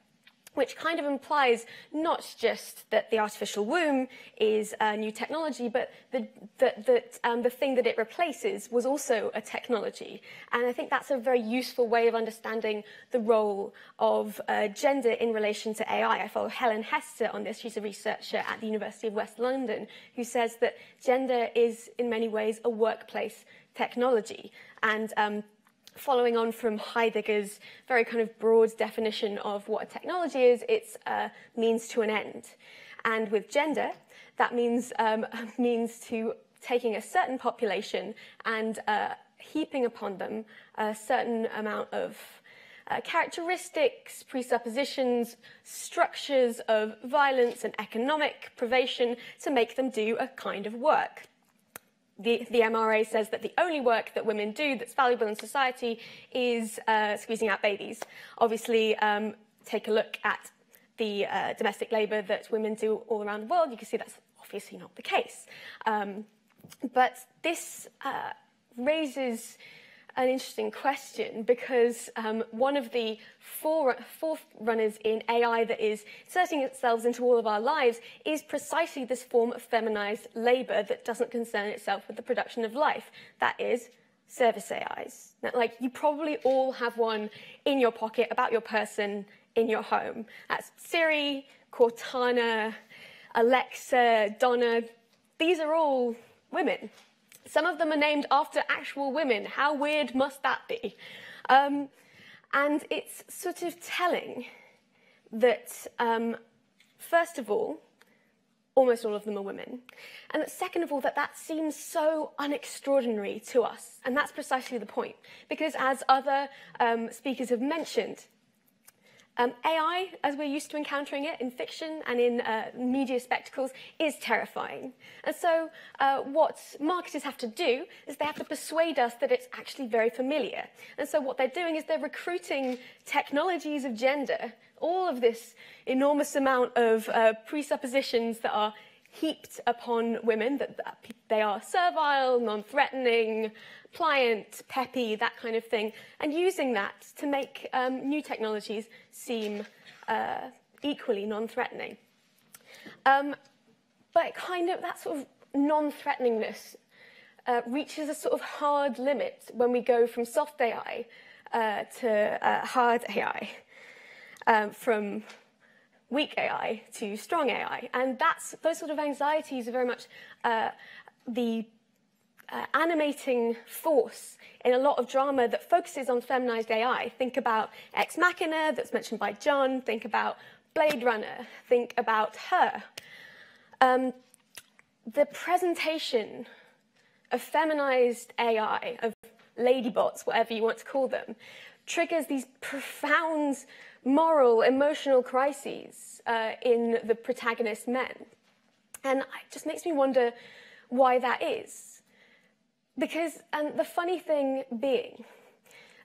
Which kind of implies not just that the artificial womb is a new technology, but the thing that it replaces was also a technology. And I think that's a very useful way of understanding the role of gender in relation to AI. I follow Helen Hester on this. She's a researcher at the University of West London who says that gender is, in many ways, a workplace technology. And following on from Heidegger's very kind of broad definition of what a technology is, it's a means to an end. And with gender, that means to taking a certain population and heaping upon them a certain amount of characteristics, presuppositions, structures of violence and economic privation to make them do a kind of work. The MRA says that the only work that women do that's valuable in society is squeezing out babies. Obviously, take a look at the domestic labour that women do all around the world. You can see that's obviously not the case. But this raises an interesting question, because one of the forerunners in AI that is inserting itself into all of our lives is precisely this form of feminized labor that doesn't concern itself with the production of life. That is service AIs. Now, like, you probably all have one in your pocket about your person in your home. That's Siri, Cortana, Alexa, Donna. These are all women. Some of them are named after actual women. How weird must that be? And it's sort of telling that, first of all, almost all of them are women. And that second of all, that seems so unextraordinary to us. And that's precisely the point. Because as other speakers have mentioned, AI, as we're used to encountering it in fiction and in media spectacles, is terrifying. And so what marketers have to do is they have to persuade us that it's actually very familiar. And so what they're doing is they're recruiting technologies of gender, all of this enormous amount of presuppositions that are heaped upon women, that they are servile, non-threatening, pliant, peppy, that kind of thing, and using that to make new technologies seem equally non-threatening. But kind of that sort of non-threateningness reaches a sort of hard limit when we go from soft AI to hard AI, from weak AI to strong AI. And those sort of anxieties are very much the animating force in a lot of drama that focuses on feminized AI. Think about Ex Machina, that's mentioned by John. Think about Blade Runner. Think about Her. The presentation of feminized AI, of ladybots, whatever you want to call them, triggers these profound moral, emotional crises in the protagonist men. And it just makes me wonder why that is. Because, and the funny thing being,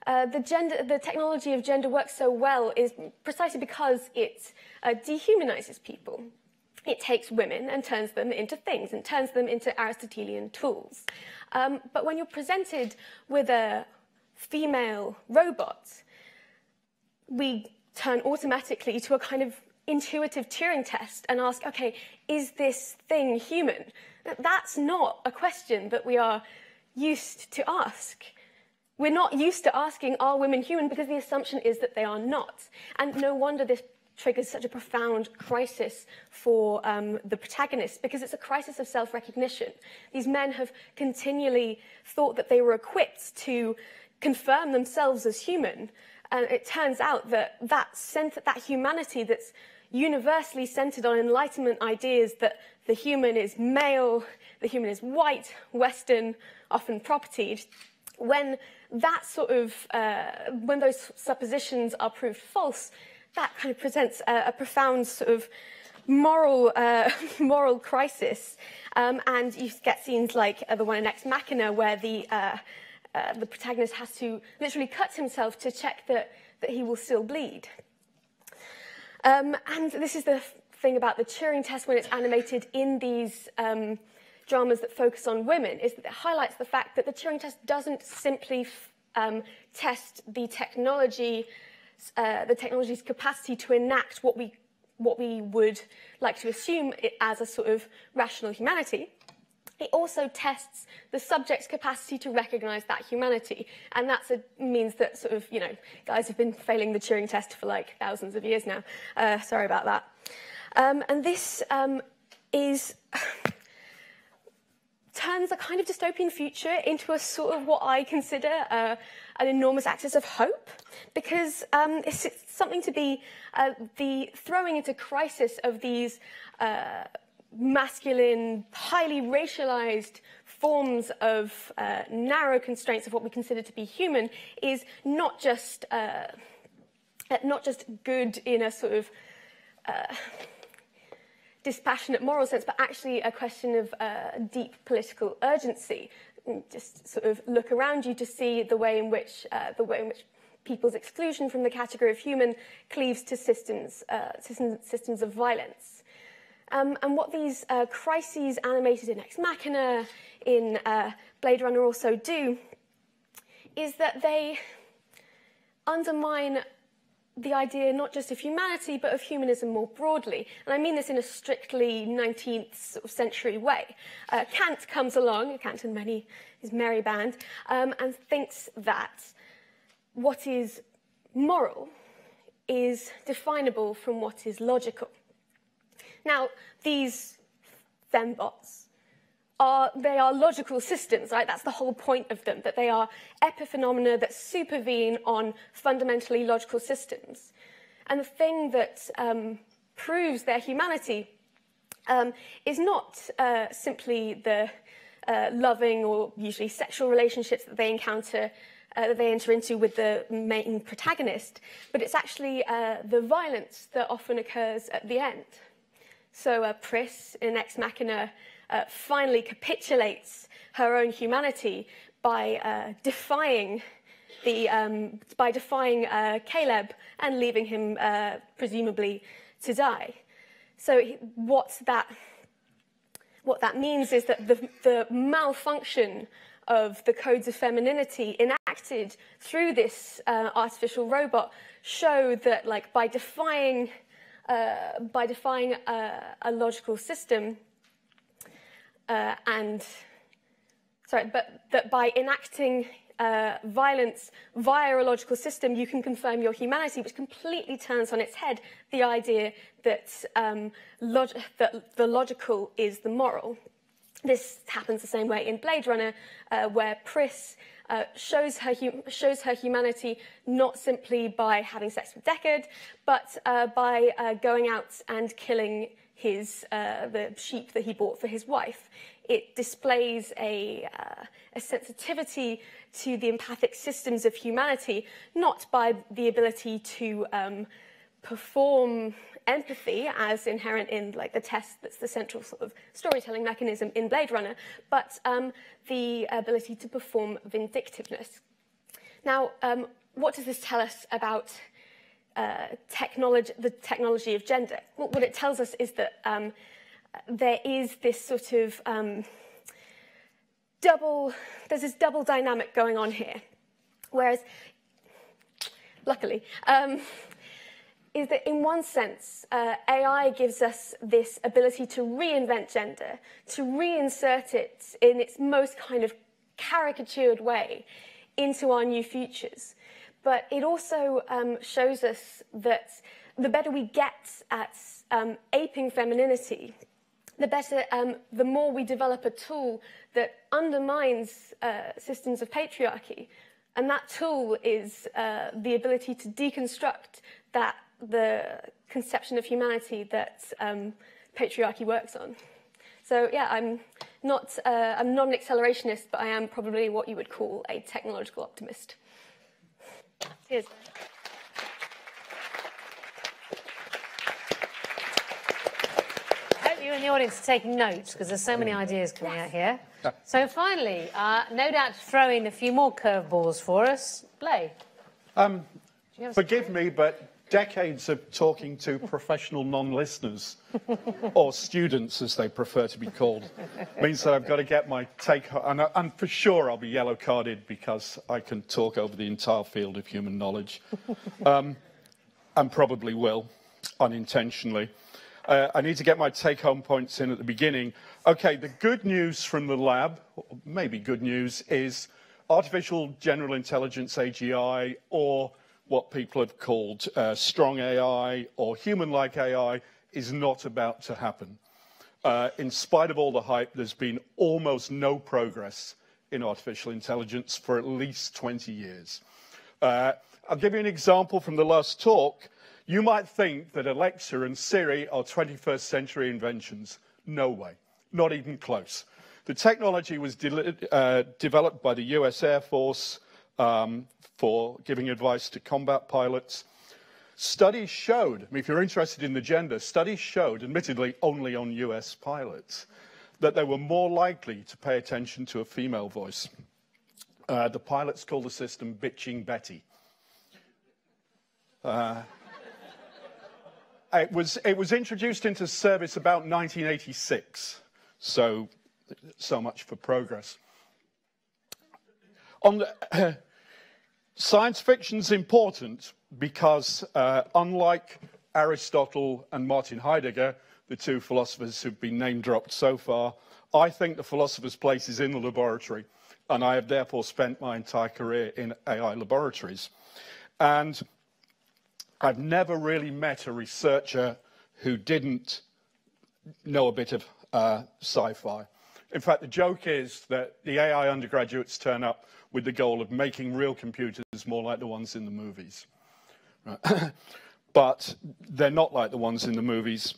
the technology of gender works so well is precisely because it dehumanizes people. It takes women and turns them into things, and turns them into Aristotelian tools. But when you're presented with a female robot, we turn automatically to a kind of intuitive Turing test and ask, okay, is this thing human? That's not a question that we are used to ask. We're not used to asking, are women human? Because the assumption is that they are not. And no wonder this triggers such a profound crisis for the protagonist, because it's a crisis of self-recognition. These men have continually thought that they were equipped to confirm themselves as human. And it turns out that that humanity that's universally centered on Enlightenment ideas, that the human is male, the human is white, Western, often propertied, when those suppositions are proved false, that kind of presents a profound sort of moral crisis. And you get scenes like the one in Ex Machina, where the protagonist has to literally cut himself to check that he will still bleed. And this is the thing about the Turing test when it's animated in these dramas that focus on women, is that it highlights the fact that the Turing test doesn't simply test the technology's capacity to enact what we would like to assume it as a sort of rational humanity. It also tests the subject's capacity to recognize that humanity. And that means that sort of, guys have been failing the Turing test for like thousands of years now. Sorry about that. And this turns a kind of dystopian future into a sort of what I consider an enormous axis of hope, because it's something to be the throwing into crisis of these masculine, highly racialized forms of narrow constraints of what we consider to be human is not just good in a sort of dispassionate moral sense, but actually a question of deep political urgency. Just sort of look around you to see the way in which people's exclusion from the category of human cleaves to systems of violence. And what these crises animated in Ex Machina, in Blade Runner also do, is that they undermine the idea not just of humanity, but of humanism more broadly. And I mean this in a strictly 19th century way. Kant comes along, Kant and his merry band, and thinks that what is moral is definable from what is logical. Now, these fembots, they are logical systems, right? That's the whole point of them, that they are epiphenomena that supervene on fundamentally logical systems. And the thing that proves their humanity is not simply the loving or usually sexual relationships that they encounter, that they enter into with the main protagonist, but it's actually the violence that often occurs at the end. So Pris in Ex Machina finally capitulates her own humanity by defying Caleb and leaving him presumably to die. So what that means is that the malfunction of the codes of femininity enacted through this artificial robot show that, like, by defying a logical system, that by enacting violence via a logical system, you can confirm your humanity, which completely turns on its head the idea that, that the logical is the moral. This happens the same way in Blade Runner, where Pris shows her humanity not simply by having sex with Deckard, but by going out and killing the sheep that he bought for his wife. It displays a sensitivity to the empathic systems of humanity, not by the ability to perform empathy as inherent in, like, the test that's the central sort of storytelling mechanism in Blade Runner, but the ability to perform vindictiveness. Now, what does this tell us about the technology of gender? Well, what it tells us is that there is this sort of there's this double dynamic going on here, whereas, luckily, is that in one sense, AI gives us this ability to reinvent gender, to reinsert it in its most kind of caricatured way into our new futures. But it also shows us that the better we get at aping femininity, the more we develop a tool that undermines systems of patriarchy. And that tool is the ability to deconstruct the conception of humanity that patriarchy works on. So yeah, I'm not an accelerationist, but I am probably what you would call a technological optimist. Cheers. I hope you in the audience are taking notes, because there's so many ideas coming out here. So finally, no doubt throwing a few more curveballs for us, Blay. Forgive me, but decades of talking to professional non-listeners, or students as they prefer to be called, means that I've got to get my take home. And for sure I'll be yellow carded because I can talk over the entire field of human knowledge, and probably will, unintentionally. I need to get my take-home points in at the beginning. Okay, the good news from the lab, or maybe good news, is artificial general intelligence, AGI, or what people have called strong AI or human-like AI, is not about to happen. In spite of all the hype, there's been almost no progress in artificial intelligence for at least 20 years. I'll give you an example from the last talk. You might think that Alexa and Siri are 21st century inventions. No way, not even close. The technology was developed by the US Air Force for giving advice to combat pilots. Studies showed, I mean, if you're interested in the gender, studies showed, admittedly only on US pilots, that they were more likely to pay attention to a female voice. The pilots called the system Bitching Betty. It was introduced into service about 1986, so much for progress. Science fiction's important because, unlike Aristotle and Martin Heidegger, the two philosophers who've been name-dropped so far, I think the philosopher's place is in the laboratory, and I have therefore spent my entire career in AI laboratories. And I've never really met a researcher who didn't know a bit of sci-fi. In fact, the joke is that the AI undergraduates turn up with the goal of making real computers more like the ones in the movies. Right? But they're not like the ones in the movies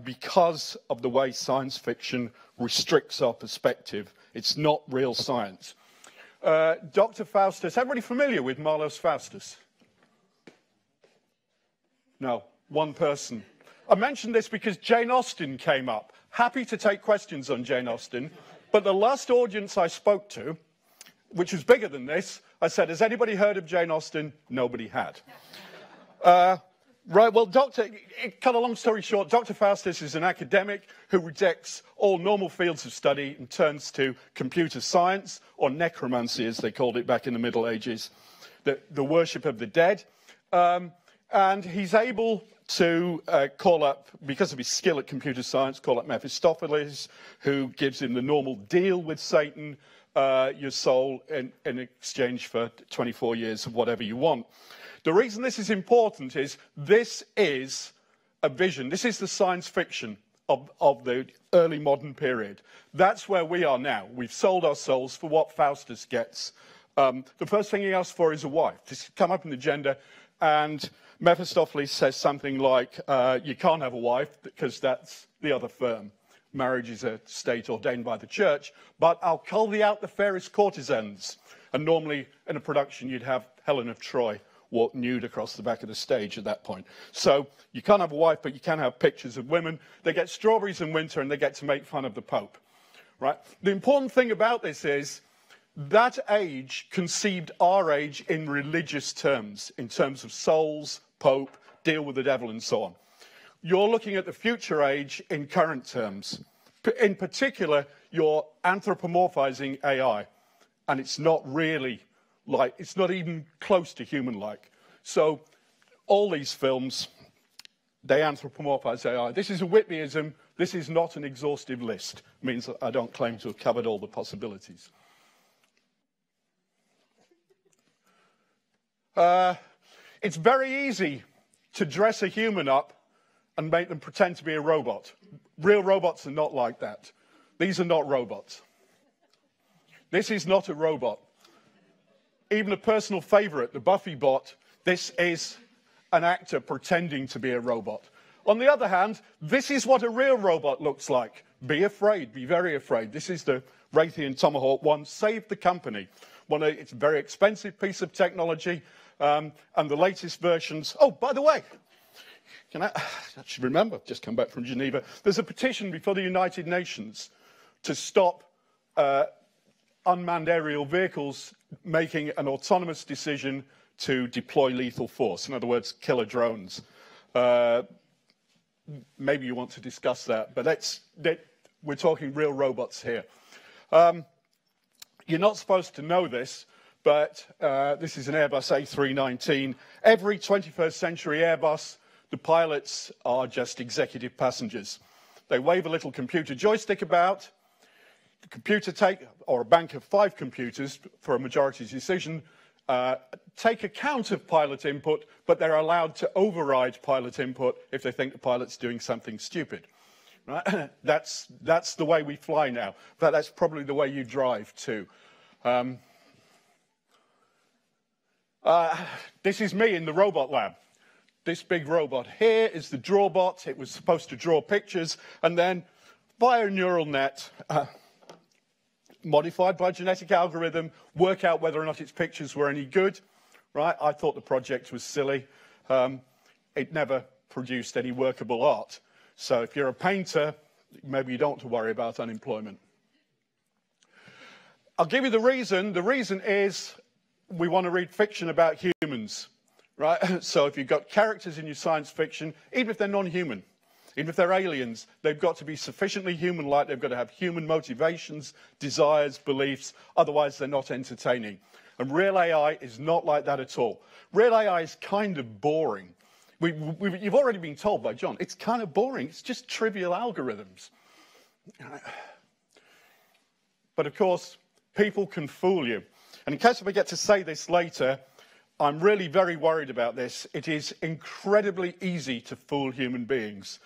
because of the way science fiction restricts our perspective. It's not real science. Dr. Faustus, everybody familiar with Marlowe's Faustus? No, one person. I mentioned this because Jane Austen came up. Happy to take questions on Jane Austen, but the last audience I spoke to, which was bigger than this, I said, has anybody heard of Jane Austen? Nobody had. Right, well, cut a long story short, Dr. Faustus is an academic who rejects all normal fields of study and turns to computer science, or necromancy, as they called it back in the Middle Ages, the worship of the dead. And he's able to call up, because of his skill at computer science, call up Mephistopheles, who gives him the normal deal with Satan, your soul, in exchange for 24 years of whatever you want. The reason this is important is this is a vision. This is the science fiction of the early modern period. That's where we are now. We've sold our souls for what Faustus gets. The first thing he asks for is a wife. This has come up in the agenda, and Mephistopheles says something like, you can't have a wife because that's the other firm. Marriage is a state ordained by the church, but I'll cull thee out the fairest courtesans. And normally in a production you'd have Helen of Troy walk nude across the back of the stage at that point. So you can't have a wife, but you can have pictures of women. They get strawberries in winter and they get to make fun of the Pope. Right? The important thing about this is that age conceived our age in religious terms, in terms of souls, Pope, deal with the devil, and so on. You're looking at the future age in current terms. In particular, you're anthropomorphizing AI, and it's not really like, it's not even close to human-like. So all these films, they anthropomorphize AI. This is a Whitbyism. This is not an exhaustive list. It means that I don't claim to have covered all the possibilities. It's very easy to dress a human up and make them pretend to be a robot. Real robots are not like that. These are not robots. This is not a robot. Even a personal favorite, the Buffy bot, this is an actor pretending to be a robot. On the other hand, this is what a real robot looks like. Be afraid, be very afraid. This is the Raytheon Tomahawk 1, saved the company. It's a very expensive piece of technology, and the latest versions. Oh, by the way, I should remember, I've just come back from Geneva. There's a petition before the United Nations to stop unmanned aerial vehicles making an autonomous decision to deploy lethal force. In other words, killer drones. Maybe you want to discuss that, but we're talking real robots here. You're not supposed to know this, but this is an Airbus A319. Every 21st century Airbus, the pilots are just executive passengers. They wave a little computer joystick about. The computer or a bank of 5 computers for a majority decision, take account of pilot input, but they're allowed to override pilot input if they think the pilot's doing something stupid. Right? That's the way we fly now. But that's probably the way you drive too. This is me in the robot lab. This big robot here is the drawbot. It was supposed to draw pictures, and then via a neural net, modified by a genetic algorithm, work out whether or not its pictures were any good. Right? I thought the project was silly. It never produced any workable art. So if you're a painter, maybe you don't have to worry about unemployment. I'll give you the reason. The reason is we want to read fiction about humans. Right? So if you've got characters in your science fiction, even if they're non-human, even if they're aliens, they've got to be sufficiently human-like. They've got to have human motivations, desires, beliefs. Otherwise, they're not entertaining. And real AI is not like that at all. Real AI is kind of boring. You've already been told by John, it's kind of boring. It's just trivial algorithms. But of course, people can fool you. And in case I forget to say this later, I'm really very worried about this. It is incredibly easy to fool human beings.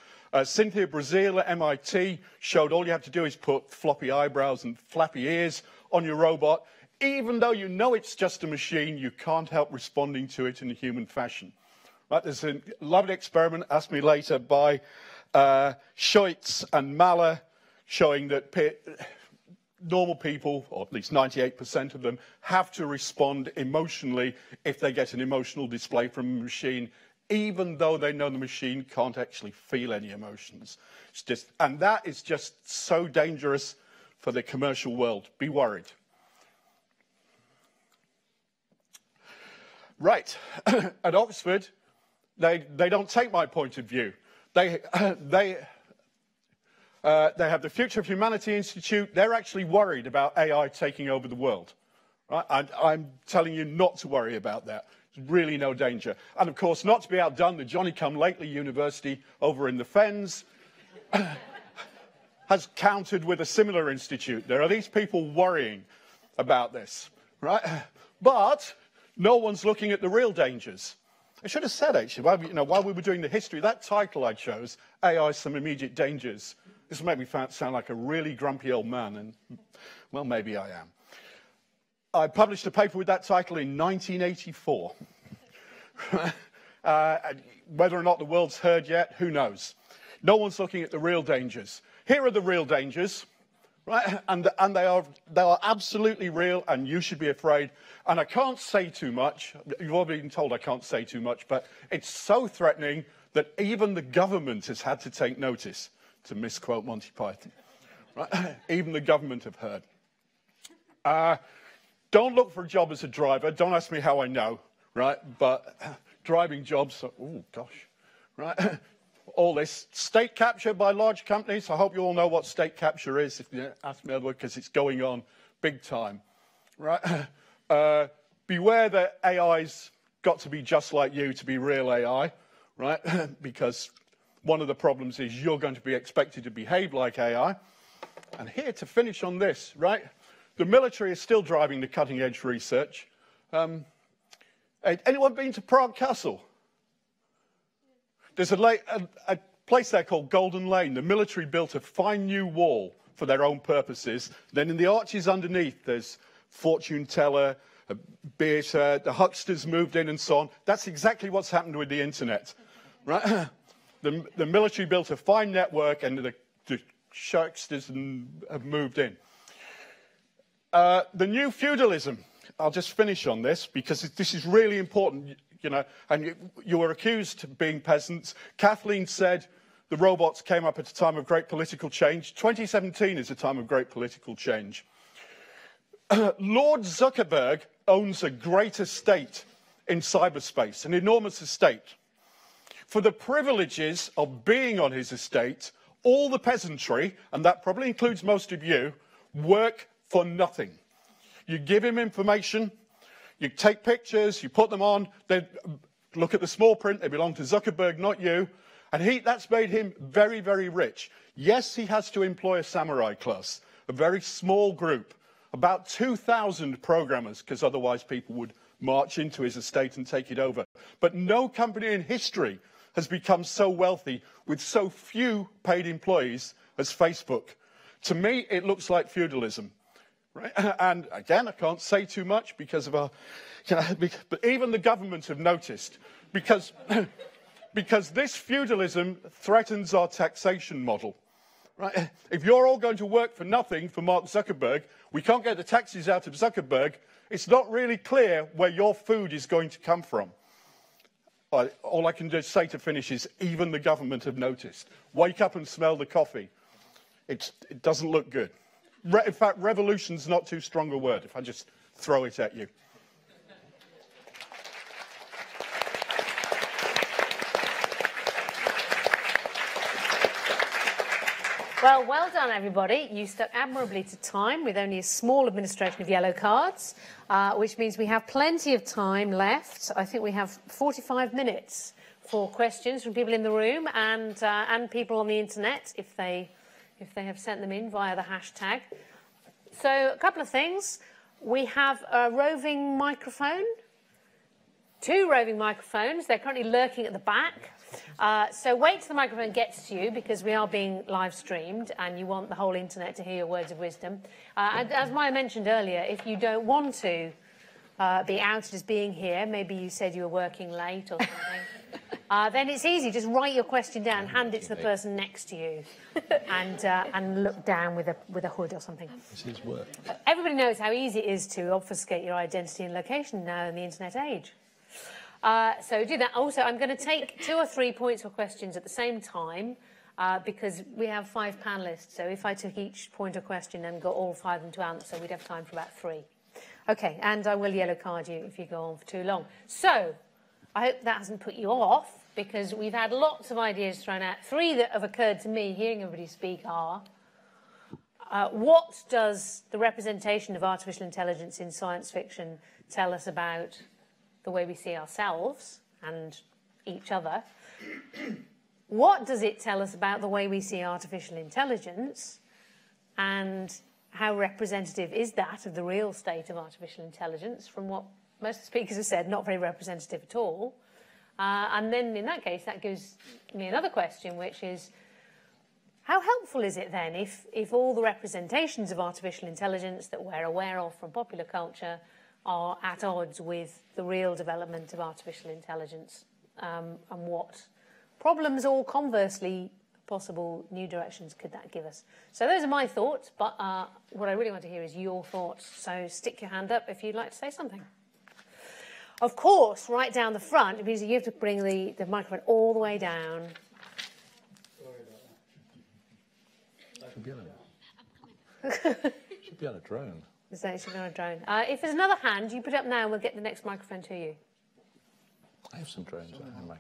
Cynthia Brazil at MIT showed all you have to do is put floppy eyebrows and flappy ears on your robot. Even though you know it's just a machine, you can't help responding to it in a human fashion. Right? There's a lovely experiment, ask me later, by Scheutz and Mahler, showing that normal people, or at least 98% of them, have to respond emotionally if they get an emotional display from a machine, even though they know the machine can't actually feel any emotions. It's just, and that is just so dangerous for the commercial world. Be worried. Right. At Oxford, they don't take my point of view. They have the Future of Humanity Institute. They're actually worried about AI taking over the world. Right? I'm telling you not to worry about that. There's really no danger. And of course, not to be outdone, the Johnny-come-lately University over in the Fens has countered with a similar institute. There are these people worrying about this, right? But no one's looking at the real dangers. I should have said, actually, while we were doing the history, that title I chose, AI, Some Immediate Dangers, this will make me sound like a really grumpy old man, and, well, maybe I am. I published a paper with that title in 1984. Whether or not the world's heard yet, who knows? No one's looking at the real dangers. Here are the real dangers, right? And they are absolutely real, and you should be afraid. And I can't say too much. You've already been told I can't say too much, but it's so threatening that even the government has had to take notice, to misquote Monty Python. Right? Even the government have heard. Don't look for a job as a driver. Don't ask me how I know, right? But driving jobs, oh gosh, right? All this state capture by large companies. I hope you all know what state capture is. If you ask me, because it's going on big time, right? Beware that AI's got to be just like you to be real AI, right? Because one of the problems is you're going to be expected to behave like AI. And here to finish on this, right? The military is still driving the cutting-edge research. Anyone been to Prague Castle? There's a place there called Golden Lane. The military built a fine new wall for their own purposes. Then in the arches underneath, there's fortune teller, a theatre, the hucksters moved in and so on. That's exactly what's happened with the internet, right? The military built a fine network and the hucksters have moved in. The new feudalism, I'll just finish on this because this is really important, you know, and you were accused of being peasants. Kathleen said the robots came up at a time of great political change. 2017 is a time of great political change. Lord Zuckerberg owns a great estate in cyberspace, an enormous estate. For the privileges of being on his estate, all the peasantry, and that probably includes most of you, work for nothing. You give him information, you take pictures, you put them on, they look at the small print, they belong to Zuckerberg, not you, and that's made him very, very rich. Yes, he has to employ a samurai class, a very small group, about 2,000 programmers, because otherwise people would march into his estate and take it over. But no company in history has become so wealthy with so few paid employees as Facebook. To me, it looks like feudalism. Right? And again, I can't say too much because of our, but even the government have noticed because this feudalism threatens our taxation model. Right? If you're all going to work for nothing for Mark Zuckerberg, we can't get the taxes out of Zuckerberg, it's not really clear where your food is going to come from. All I can just say to finish is even the government have noticed. Wake up and smell the coffee. It doesn't look good. In fact, revolution's not too strong a word, if I just throw it at you. Well done, everybody. You stuck admirably to time with only a small administration of yellow cards, which means we have plenty of time left. I think we have 45 minutes for questions from people in the room and people on the internet if they have sent them in via the hashtag. So a couple of things. We have a roving microphone, 2 roving microphones. They're currently lurking at the back. So wait till the microphone gets to you because we are being live streamed and you want the whole internet to hear your words of wisdom. And as Maya mentioned earlier, if you don't want to be outed as being here, maybe you said you were working late or something, then it's easy. Just write your question down, hand it to the person next to you and look down with a hood or something. This is work. Everybody knows how easy it is to obfuscate your identity and location now in the internet age. So do that. Also, I'm going to take 2 or 3 points or questions at the same time because we have 5 panellists. So if I took each point or question and got all 5 of them to answer, we'd have time for about 3. OK, and I will yellow card you if you go on for too long. So I hope that hasn't put you off because we've had lots of ideas thrown out. 3 that have occurred to me hearing everybody speak are, what does the representation of artificial intelligence in science fiction tell us about the way we see ourselves and each other? What does it tell us about the way we see artificial intelligence? And how representative is that of the real state of artificial intelligence? From what most of the speakers have said, not very representative at all. And then in that case, that gives me another question, which is, how helpful is it then if all the representations of artificial intelligence that we're aware of from popular culture are at odds with the real development of artificial intelligence, and what problems or conversely possible new directions could that give us? So those are my thoughts, but what I really want to hear is your thoughts. So stick your hand up if you'd like to say something. Of course, right down the front, it means that you have to bring the microphone all the way down. Sorry about that. Should be on a drone. So it should be on a drone. If there's another hand, you put it up now and we'll get the next microphone to you. I have some drones at home.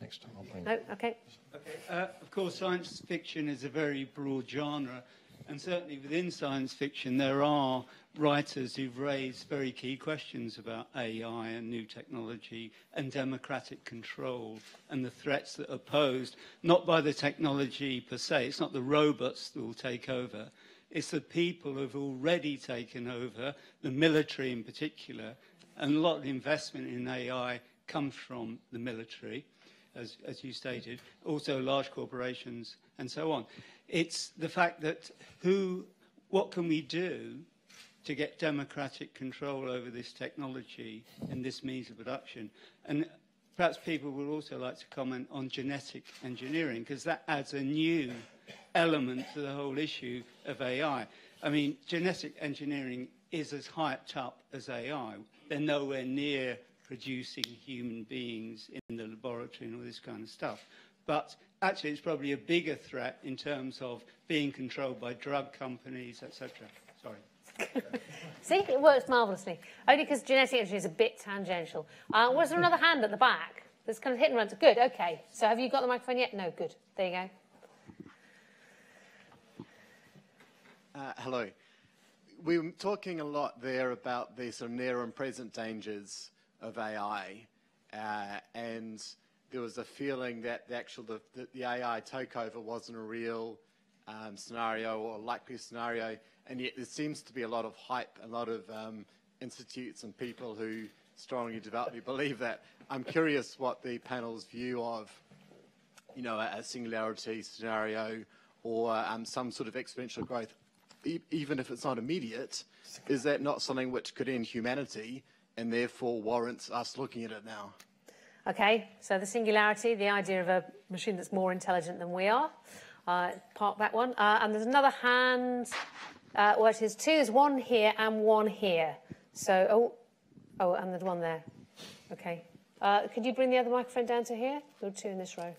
Next time I'll bring No? OK. Of course, science fiction is a very broad genre, and certainly within science fiction there are writers who've raised very key questions about AI and new technology and democratic control and the threats that are posed, not by the technology per se. It's not the robots that will take over. It's the people who have already taken over, the military in particular, and a lot of the investment in AI comes from the military, as you stated, also large corporations and so on. It's the fact that what can we do to get democratic control over this technology and this means of production? And perhaps people would also like to comment on genetic engineering, because that adds a new element to the whole issue of AI. I mean, genetic engineering is as hyped up as AI. They're nowhere near producing human beings in the laboratory and all this kind of stuff. But actually, it's probably a bigger threat in terms of being controlled by drug companies, etc. Sorry. See, it works marvellously. Only because genetic engineering is a bit tangential. Was there another hand at the back? That's kind of hit and run. Good, OK. So have you got the microphone yet? No, good. There you go. Hello. We were talking a lot there about the sort of near and present dangers of AI, and there was a feeling that the AI takeover wasn't a real scenario or likely scenario, and yet there seems to be a lot of hype, a lot of institutes and people who strongly, devoutly believe that. I'm curious what the panel's view of, a singularity scenario or some sort of exponential growth, even if it's not immediate, is that not something which could end humanity and therefore warrants us looking at it now? OK, so the singularity, the idea of a machine that's more intelligent than we are. Park that one. And there's another hand. Well, it is 2. There's 1 here and 1 here. So, oh, and there's 1 there. OK. Could you bring the other microphone down to here? There are 2 in this row.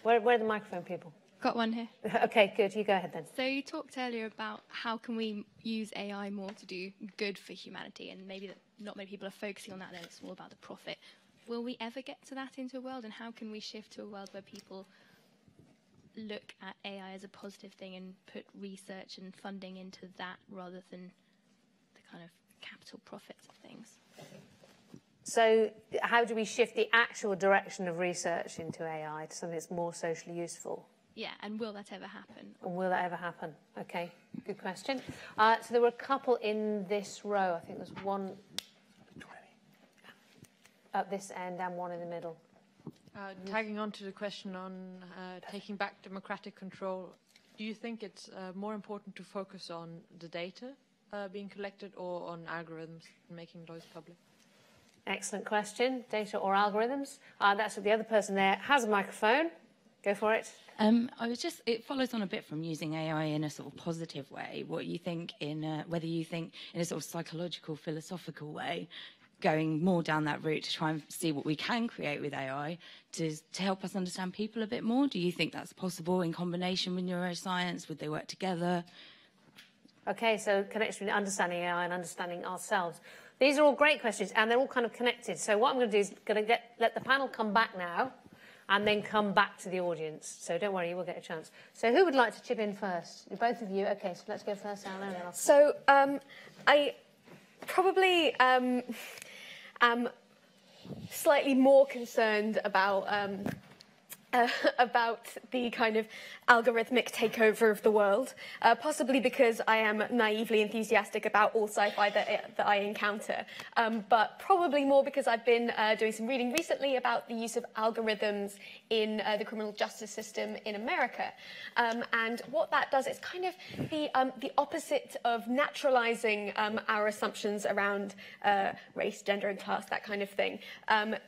Where are the microphone people? Got 1 here. OK, good. You go ahead then. So you talked earlier about how can we use AI more to do good for humanity, and maybe that not many people are focusing on that, and it's all about the profit. Will we ever get to that into a world, and how can we shift to a world where people look at AI as a positive thing and put research and funding into that rather than the kind of capital profits of things. So how do we shift the actual direction of research into AI to something that's more socially useful? Yeah, and will that ever happen? And will that ever happen? Okay, good question. So there were a couple in this row. I think there's one at this end and one in the middle. Tagging on to the question on taking back democratic control, do you think it's more important to focus on the data being collected or on algorithms and making those public? Excellent question. Data or algorithms? That's what the other person there has a microphone. Go for it. It follows on a bit from using AI in a sort of positive way. What you think whether you think in a sort of psychological, philosophical way, going more down that route to try and see what we can create with AI to help us understand people a bit more. Do you think that's possible in combination with neuroscience? Would they work together? Okay, so connection between understanding AI and understanding ourselves. These are all great questions, and they're all kind of connected. So what I'm going to do is let the panel come back now, and then come back to the audience. So don't worry, you will get a chance. So who would like to chip in first? Both of you. Okay, so let's go first, Alan, and then I'll... So I probably am slightly more concerned about the kind of algorithmic takeover of the world, possibly because I am naively enthusiastic about all sci-fi that I encounter, but probably more because I've been doing some reading recently about the use of algorithms in the criminal justice system in America. And what that does is kind of the opposite of naturalizing our assumptions around race, gender, and class, that kind of thing.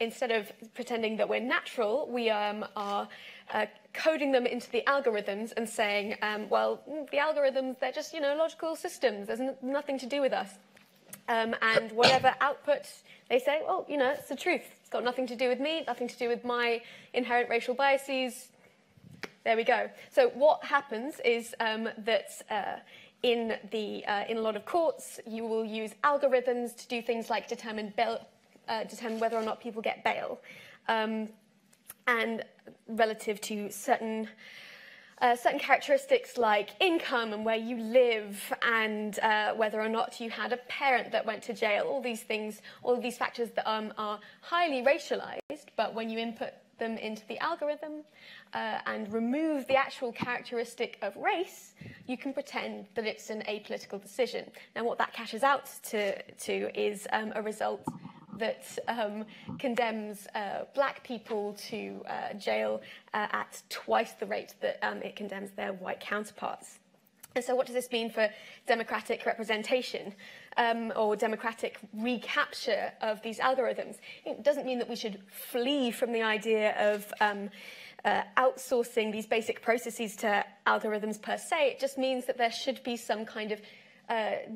Instead of pretending that we're natural, we are coding them into the algorithms and saying, well, the algorithms, they're just, logical systems. There's nothing to do with us. And whatever output they say, well, it's the truth. It's got nothing to do with me, nothing to do with my inherent racial biases. There we go. So what happens is that in a lot of courts, you will use algorithms to do things like determine whether or not people get bail. And relative to certain characteristics like income and where you live and whether or not you had a parent that went to jail, all these things, all of these factors that are highly racialized, but when you input them into the algorithm and remove the actual characteristic of race, you can pretend that it's an apolitical decision. Now, what that cashes out to is a result that condemns black people to jail at twice the rate that it condemns their white counterparts. And so what does this mean for democratic representation or democratic recapture of these algorithms? It doesn't mean that we should flee from the idea of outsourcing these basic processes to algorithms per se. It just means that there should be some kind of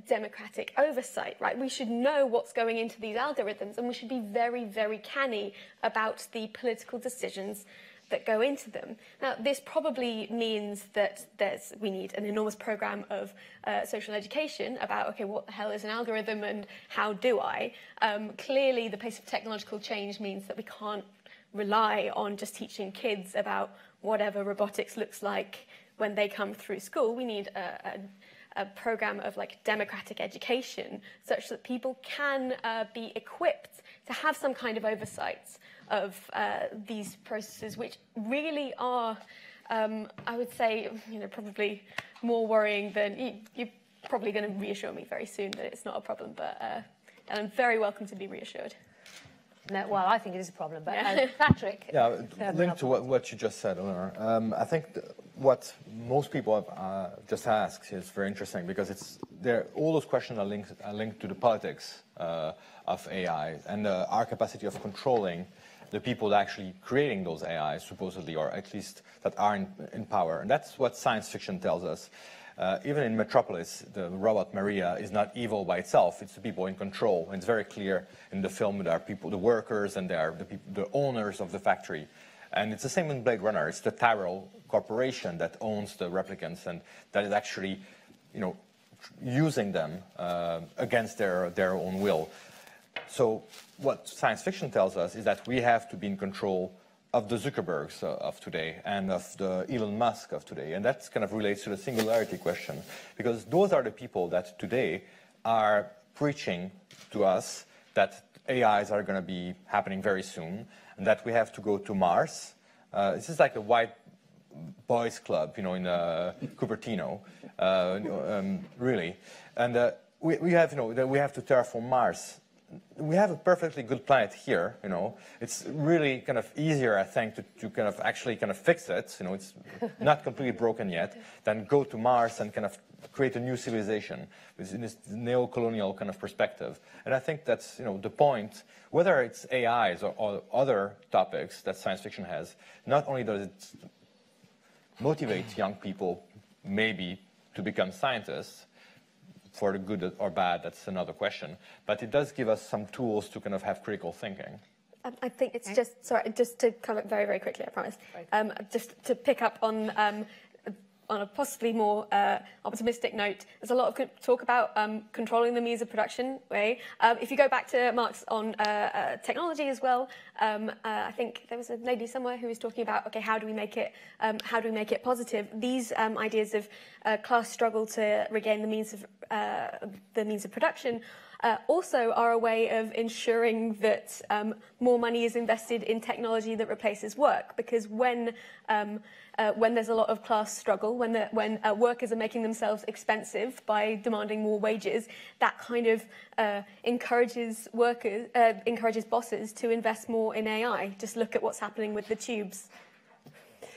democratic oversight, right? We should know what's going into these algorithms, and we should be very, very canny about the political decisions that go into them. Now, this probably means that we need an enormous program of social education about, okay, what the hell is an algorithm and how do I? Clearly, the pace of technological change means that we can't rely on just teaching kids about whatever robotics looks like when they come through school. We need a program of democratic education such that people can be equipped to have some kind of oversight of these processes, which really are, I would say, probably more worrying than you're probably going to reassure me very soon that it's not a problem, but and I'm very welcome to be reassured. No, well, I think it is a problem, but Patrick. Yeah, linked to what you just said, Eleanor. I think what most people have just asked is very interesting because all those questions are linked to the politics of AI and our capacity of controlling the people actually creating those AIs, supposedly, or at least that are in power. And that's what science fiction tells us. Even in Metropolis, the robot Maria is not evil by itself. It's the people in control. And it's very clear in the film there are people, the workers, and there are the owners of the factory. And it's the same in Blade Runner. It's the Tyrell Corporation that owns the replicants and that is actually, using them against their own will. So what science fiction tells us is that we have to be in control of the Zuckerbergs of today and of the Elon Musk of today. And that kind of relates to the singularity question, because those are the people that today are preaching to us that AIs are going to be happening very soon and that we have to go to Mars. This is like a white boys club, you know, in Cupertino, really. And we have, you know, that we have to terraform Mars. We have a perfectly good planet here, you know. It's really kind of easier, I think, to kind of actually kind of fix it. You know, it's not completely broken yet, than go to Mars and kind of create a new civilization in this neo-colonial kind of perspective. And I think that's, you know, the point, whether it's AIs or other topics that science fiction has, not only does it motivate young people maybe to become scientists, for the good or bad, that's another question. But it does give us some tools to kind of have critical thinking. I think it's just, sorry, just to comment very, very quickly, I promise. Just to pick up on a possibly more optimistic note, there's a lot of talk about controlling the means of production. If you go back to Marx on technology as well, I think there was a lady somewhere who was talking about, okay, how do we make it positive? These ideas of class struggle to regain the means of production also are a way of ensuring that more money is invested in technology that replaces work, because when there's a lot of class struggle, when workers are making themselves expensive by demanding more wages, that kind of encourages bosses to invest more in AI. Just look at what's happening with the tubes.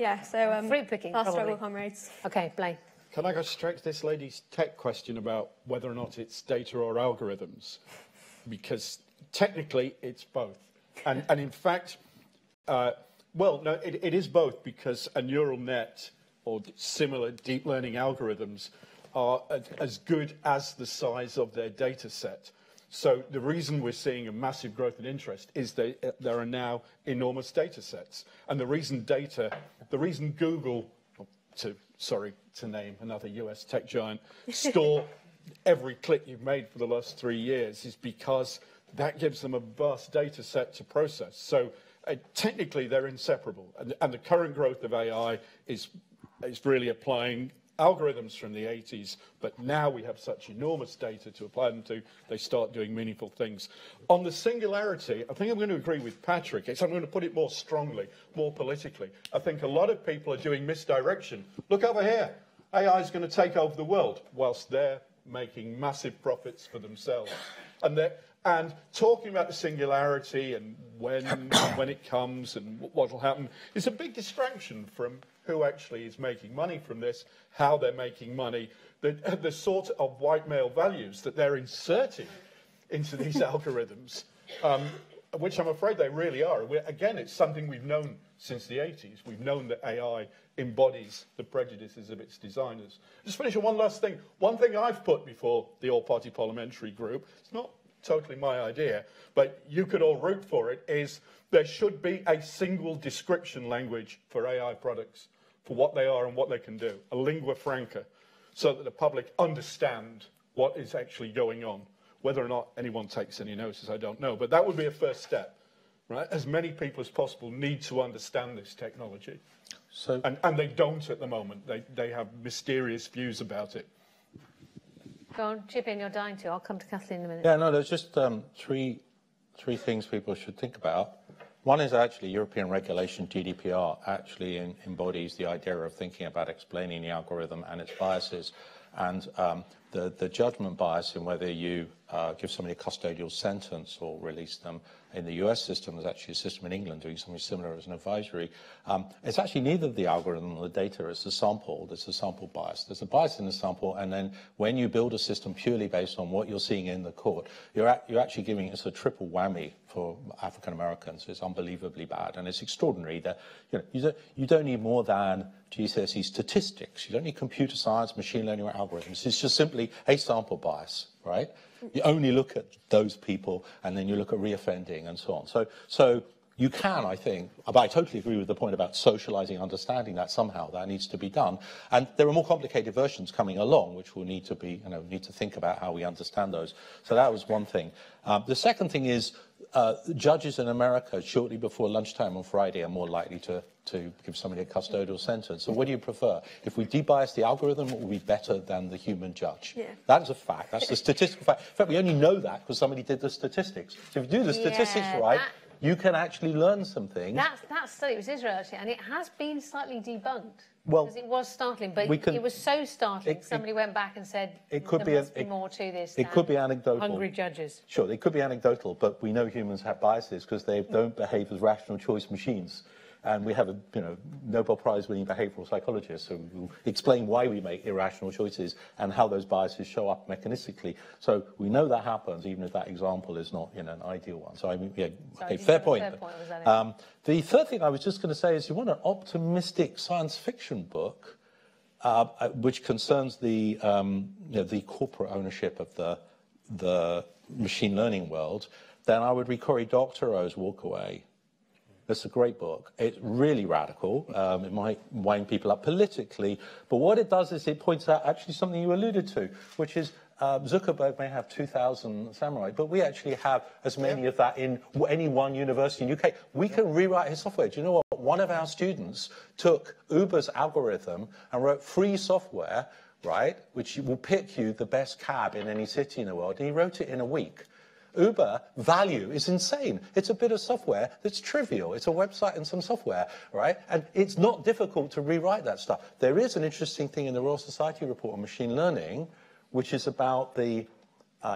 Yeah, so fruit picking, class probably. struggle, comrades. Okay, Blay. Can I go straight to this lady's tech question about whether or not it's data or algorithms? Because technically it's both. And in fact, well, no, it is both, because a neural net or similar deep learning algorithms are as good as the size of their data set. So the reason we're seeing a massive growth in interest is that there are now enormous data sets. And the reason Google, sorry to name another US tech giant, store every click you've made for the last 3 years is because that gives them a vast data set to process. So technically they're inseparable. And the current growth of AI is really applying algorithms from the 80s, but now we have such enormous data to apply them to, they start doing meaningful things. On the singularity, I think I'm going to agree with Patrick, except I'm going to put it more strongly, more politically. I think a lot of people are doing misdirection. Look over here, AI is going to take over the world, whilst they're making massive profits for themselves. And talking about the singularity and when it comes and what will happen is a big distraction from who actually is making money from this, how they're making money, the sort of white male values that they're inserting into these algorithms, which I'm afraid they really are. Again, it's something we've known since the 80s. We've known that AI embodies the prejudices of its designers. Just finish on one last thing. One thing I've put before the all-party parliamentary group, it's not totally my idea, but you could all root for it, is there should be a single description language for AI products, for what they are and what they can do, a lingua franca, so that the public understand what is actually going on. Whether or not anyone takes any notice, I don't know, but that would be a first step, right? As many people as possible need to understand this technology. So, and they don't at the moment. They have mysterious views about it. Go on, chip in, you're dying to. I'll come to Kathleen in a minute. Yeah, no, there's just three things people should think about. One is actually European regulation, GDPR, actually embodies the idea of thinking about explaining the algorithm and its biases. And the judgment bias in whether you give somebody a custodial sentence or release them in the US system, there's actually a system in England doing something similar as an advisory. It's actually neither the algorithm or the data, it's the sample. There's a sample bias. There's a bias in the sample, and then when you build a system purely based on what you're seeing in the court, you're actually giving us a triple whammy for African Americans. It's unbelievably bad, and it's extraordinary that you don't need more than GCSE statistics. You don't need computer science, machine learning, or algorithms. It's just simply a sample bias, right? You only look at those people, and then you look at reoffending and so on. So you can, I think, but I totally agree with the point about socializing, understanding that somehow that needs to be done. And there are more complicated versions coming along, which will need to be, need to think about how we understand those. So that was one thing. The second thing is, judges in America, shortly before lunchtime on Friday, are more likely to give somebody a custodial sentence. So what do you prefer? If we debias the algorithm, it will be better than the human judge. Yeah. That is a fact. That's the statistical fact. In fact, we only know that because somebody did the statistics. So if you do the statistics right, you can actually learn something. That study was Israel, actually, and it has been slightly debunked. Well, because it was startling, but it was so startling. Somebody went back and said there must be more to this. It could be anecdotal. Hungry judges. Sure, it could be anecdotal, but we know humans have biases because they don't behave as rational choice machines. And we have a Nobel Prize-winning behavioral psychologist who will explain why we make irrational choices and how those biases show up mechanistically. So we know that happens, even if that example is not an ideal one. So I mean, fair point. The third thing I was just going to say is you want an optimistic science fiction book which concerns the corporate ownership of the machine learning world, then I would read Cory Doctorow's Walk Away. It's a great book. It's really radical. It might wind people up politically. But what it does is it points out actually something you alluded to, which is Zuckerberg may have 2,000 samurai, but we actually have as many of that in any one university in the UK. We can rewrite his software. Do you know what? One of our students took Uber's algorithm and wrote free software, right, which will pick you the best cab in any city in the world. And he wrote it in a week. Uber value is insane. It's a bit of software that's trivial. It's a website and some software, right? And it's not difficult to rewrite that stuff. There is an interesting thing in the Royal Society report on machine learning, which is about the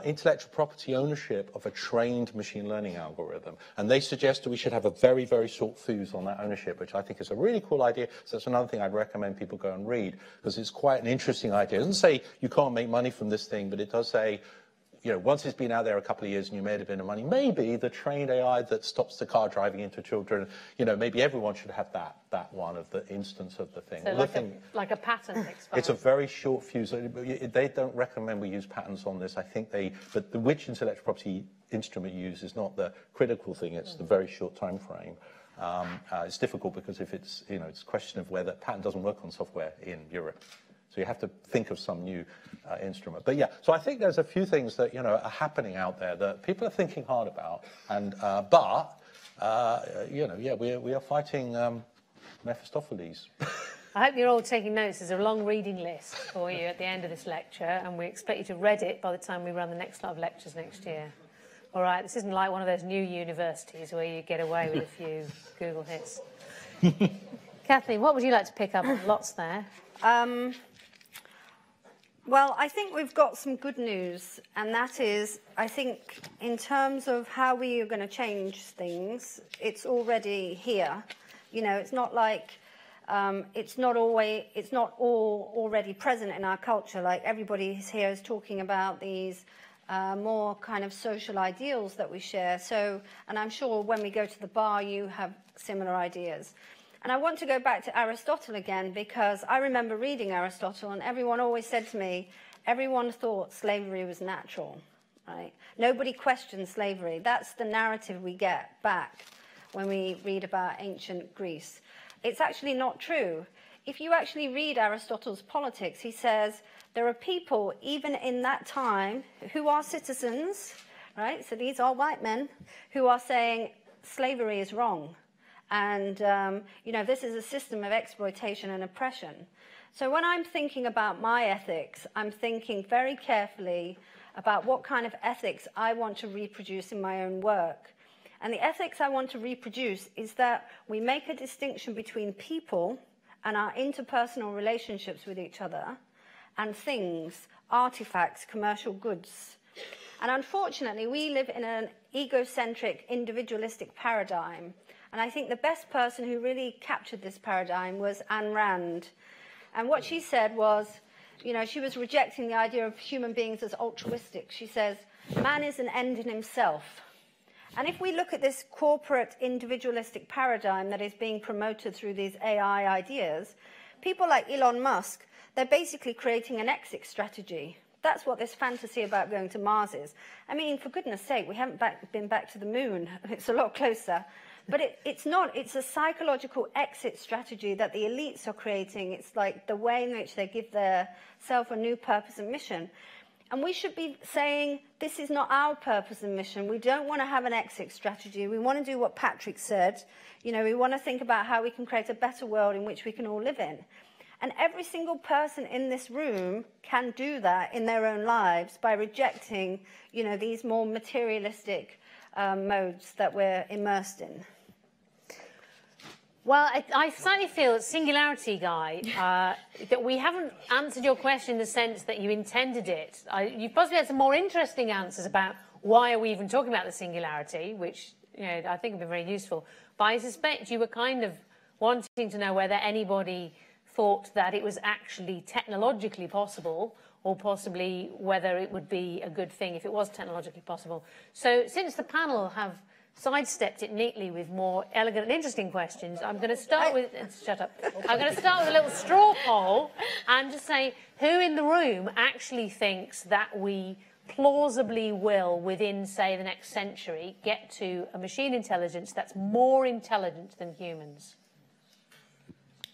intellectual property ownership of a trained machine learning algorithm. And they suggest that we should have a very, very short fuse on that ownership, which I think is a really cool idea. So that's another thing I'd recommend people go and read, because it's quite an interesting idea. It doesn't say you can't make money from this thing, but it does say, once it's been out there a couple of years and you made a bit of money, maybe the trained AI that stops the car driving into children, maybe everyone should have that one of the instance of the thing. So like a patent expiry. It's a very short fuse. They don't recommend we use patents on this. I think but which intellectual property instrument you use is not the critical thing. It's the very short time frame. It's difficult because if it's a question of whether patent doesn't work on software in Europe. So you have to think of some new instrument. But yeah, so I think there's a few things that are happening out there that people are thinking hard about. And we are fighting Mephistopheles. I hope you're all taking notes. There's a long reading list for you at the end of this lecture, and we expect you to read it by the time we run the next lot of lectures next year. All right, this isn't like one of those new universities where you get away with a few Google hits. Kathleen, what would you like to pick up? Lots there. Well, I think we've got some good news, and that is, I think, in terms of how we are going to change things, it's already here. It's not like it's not all already present in our culture. Like everybody here is talking about these more kind of social ideals that we share. So, and I'm sure when we go to the bar, you have similar ideas. And I want to go back to Aristotle again, because I remember reading Aristotle, and everyone always said to me, everyone thought slavery was natural, right? Nobody questioned slavery. That's the narrative we get back when we read about ancient Greece. It's actually not true. If you actually read Aristotle's Politics, he says there are people, even in that time, who are citizens, right? So these are white men, who are saying slavery is wrong. And, this is a system of exploitation and oppression. So when I'm thinking about my ethics, I'm thinking very carefully about what kind of ethics I want to reproduce in my own work. And the ethics I want to reproduce is that we make a distinction between people and our interpersonal relationships with each other, and things, artifacts, commercial goods. And unfortunately, we live in an egocentric, individualistic paradigm. And I think the best person who really captured this paradigm was Ayn Rand. And what she said was, she was rejecting the idea of human beings as altruistic. She says, man is an end in himself. And if we look at this corporate individualistic paradigm that is being promoted through these AI ideas, people like Elon Musk, they're basically creating an exit strategy. That's what this fantasy about going to Mars is. I mean, for goodness sake, we haven't been back to the moon. It's a lot closer. But it's not. It's a psychological exit strategy that the elites are creating. It's like the way in which they give their self a new purpose and mission. And we should be saying, this is not our purpose and mission. We don't want to have an exit strategy. We want to do what Patrick said. You know, we want to think about how we can create a better world in which we can all live in. And every single person in this room can do that in their own lives by rejecting, you know, these more materialistic modes that we're immersed in. Well, I slightly feel, Singularity Guy, that we haven't answered your question in the sense that you intended it. You've possibly had some more interesting answers about why are we even talking about the singularity, which, you know, I think would be very useful. But I suspect you were kind of wanting to know whether anybody thought that it was actually technologically possible, or possibly whether it would be a good thing if it was technologically possible. So since the panel have sidestepped it neatly with more elegant and interesting questions, I'm going to start with... Shut up. I'm going to start with a little straw poll and just say, who in the room actually thinks that we plausibly will, within, say, the next century, get to a machine intelligence that's more intelligent than humans?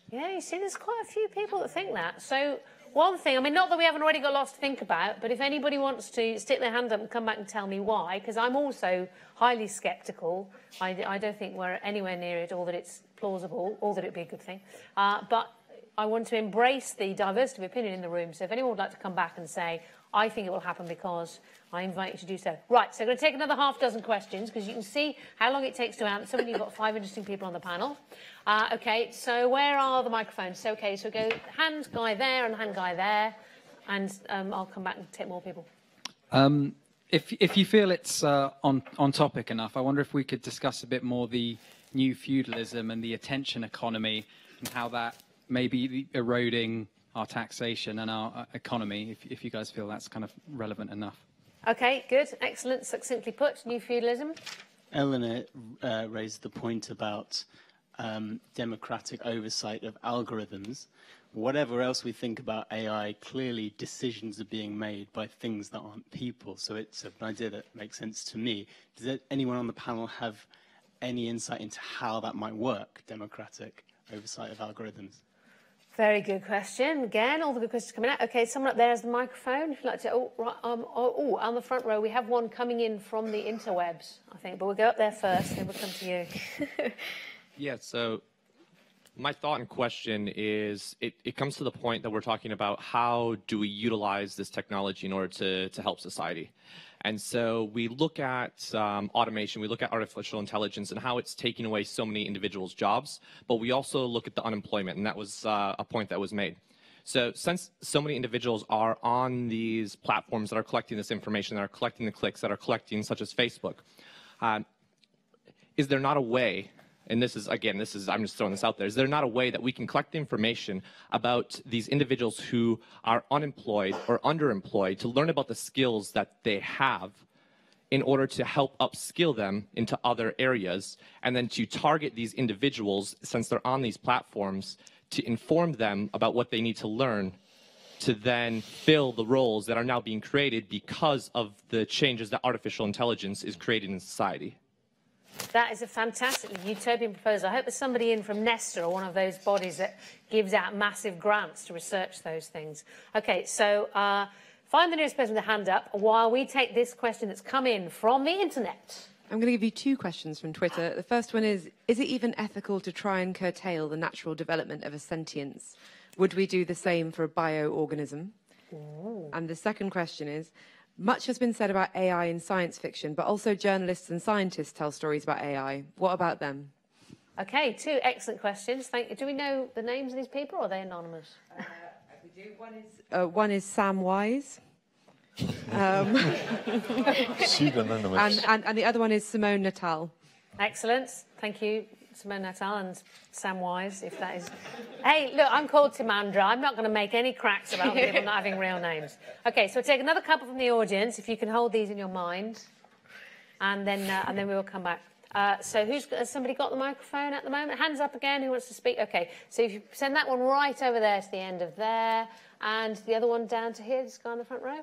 Yeah, you see, there's quite a few people that think that. So one thing, I mean, not that we haven't already got lots to think about, but if anybody wants to stick their hand up and come back and tell me why, because I'm also highly sceptical. I don't think we're anywhere near it, or that it's plausible, or that it'd be a good thing. But I want to embrace the diversity of opinion in the room. So if anyone would like to come back and say, I think it will happen because, I invite you to do so. Right, so I'm going to take another half dozen questions, because you can see how long it takes to answer when you've got 5 interesting people on the panel. OK, so where are the microphones? So, OK, so go hand guy there and hand guy there, and I'll come back and take more people. If you feel it's on topic enough, I wonder if we could discuss a bit more the new feudalism and the attention economy, and how that may be eroding our taxation and our economy, if you guys feel that's kind of relevant enough. OK, good, excellent, succinctly put, new feudalism. Eleanor raised the point about democratic oversight of algorithms. Whatever else we think about AI, clearly decisions are being made by things that aren't people. So it's an idea that makes sense to me. Does anyone on the panel have any insight into how that might work, democratic oversight of algorithms? Very good question. Again, all the good questions coming out. OK, someone up there has the microphone. If you'd like to... Oh, right, on the front row, we have one coming in from the interwebs, I think. But we'll go up there first, then we'll come to you. Yeah, so my thought and question is, it comes to the point that we're talking about how do we utilize this technology in order to help society. And so we look at automation, we look at artificial intelligence and how it's taking away so many individuals' jobs, but we also look at the unemployment, and that was a point that was made. So since so many individuals are on these platforms that are collecting this information, that are collecting the clicks, that are collecting, such as Facebook, is there not a way, and this is, again, I'm just throwing this out there, is there not a way that we can collect the information about these individuals who are unemployed or underemployed to learn about the skills that they have in order to help upskill them into other areas, and then to target these individuals, since they're on these platforms, to inform them about what they need to learn to then fill the roles that are now being created because of the changes that artificial intelligence is creating in society? That is a fantastic utopian proposal. I hope there's somebody in from Nesta, or one of those bodies that gives out massive grants to research those things. OK, so find the nearest person with a hand up while we take this question that's come in from the internet. I'm going to give you 2 questions from Twitter. The first one is it even ethical to try and curtail the natural development of a sentience? Would we do the same for a bioorganism? Ooh. And the second question is, much has been said about AI in science fiction, but also journalists and scientists tell stories about AI. What about them? OK, 2 excellent questions. Thank you. Do we know the names of these people, or are they anonymous? We do. One is Sam Wise. Pseudonymous. And the other one is Simone Natal. Excellent. Thank you, Simone Natal and Sam Wise, if that is... Hey, look, I'm called Timandra. I'm not going to make any cracks about people not having real names. OK, so we'll take another couple from the audience, if you can hold these in your mind. And then we will come back. So has somebody got the microphone at the moment? Hands up again, who wants to speak? OK, so if you send that one right over there to the end of there, and the other one down to here, this guy in the front row.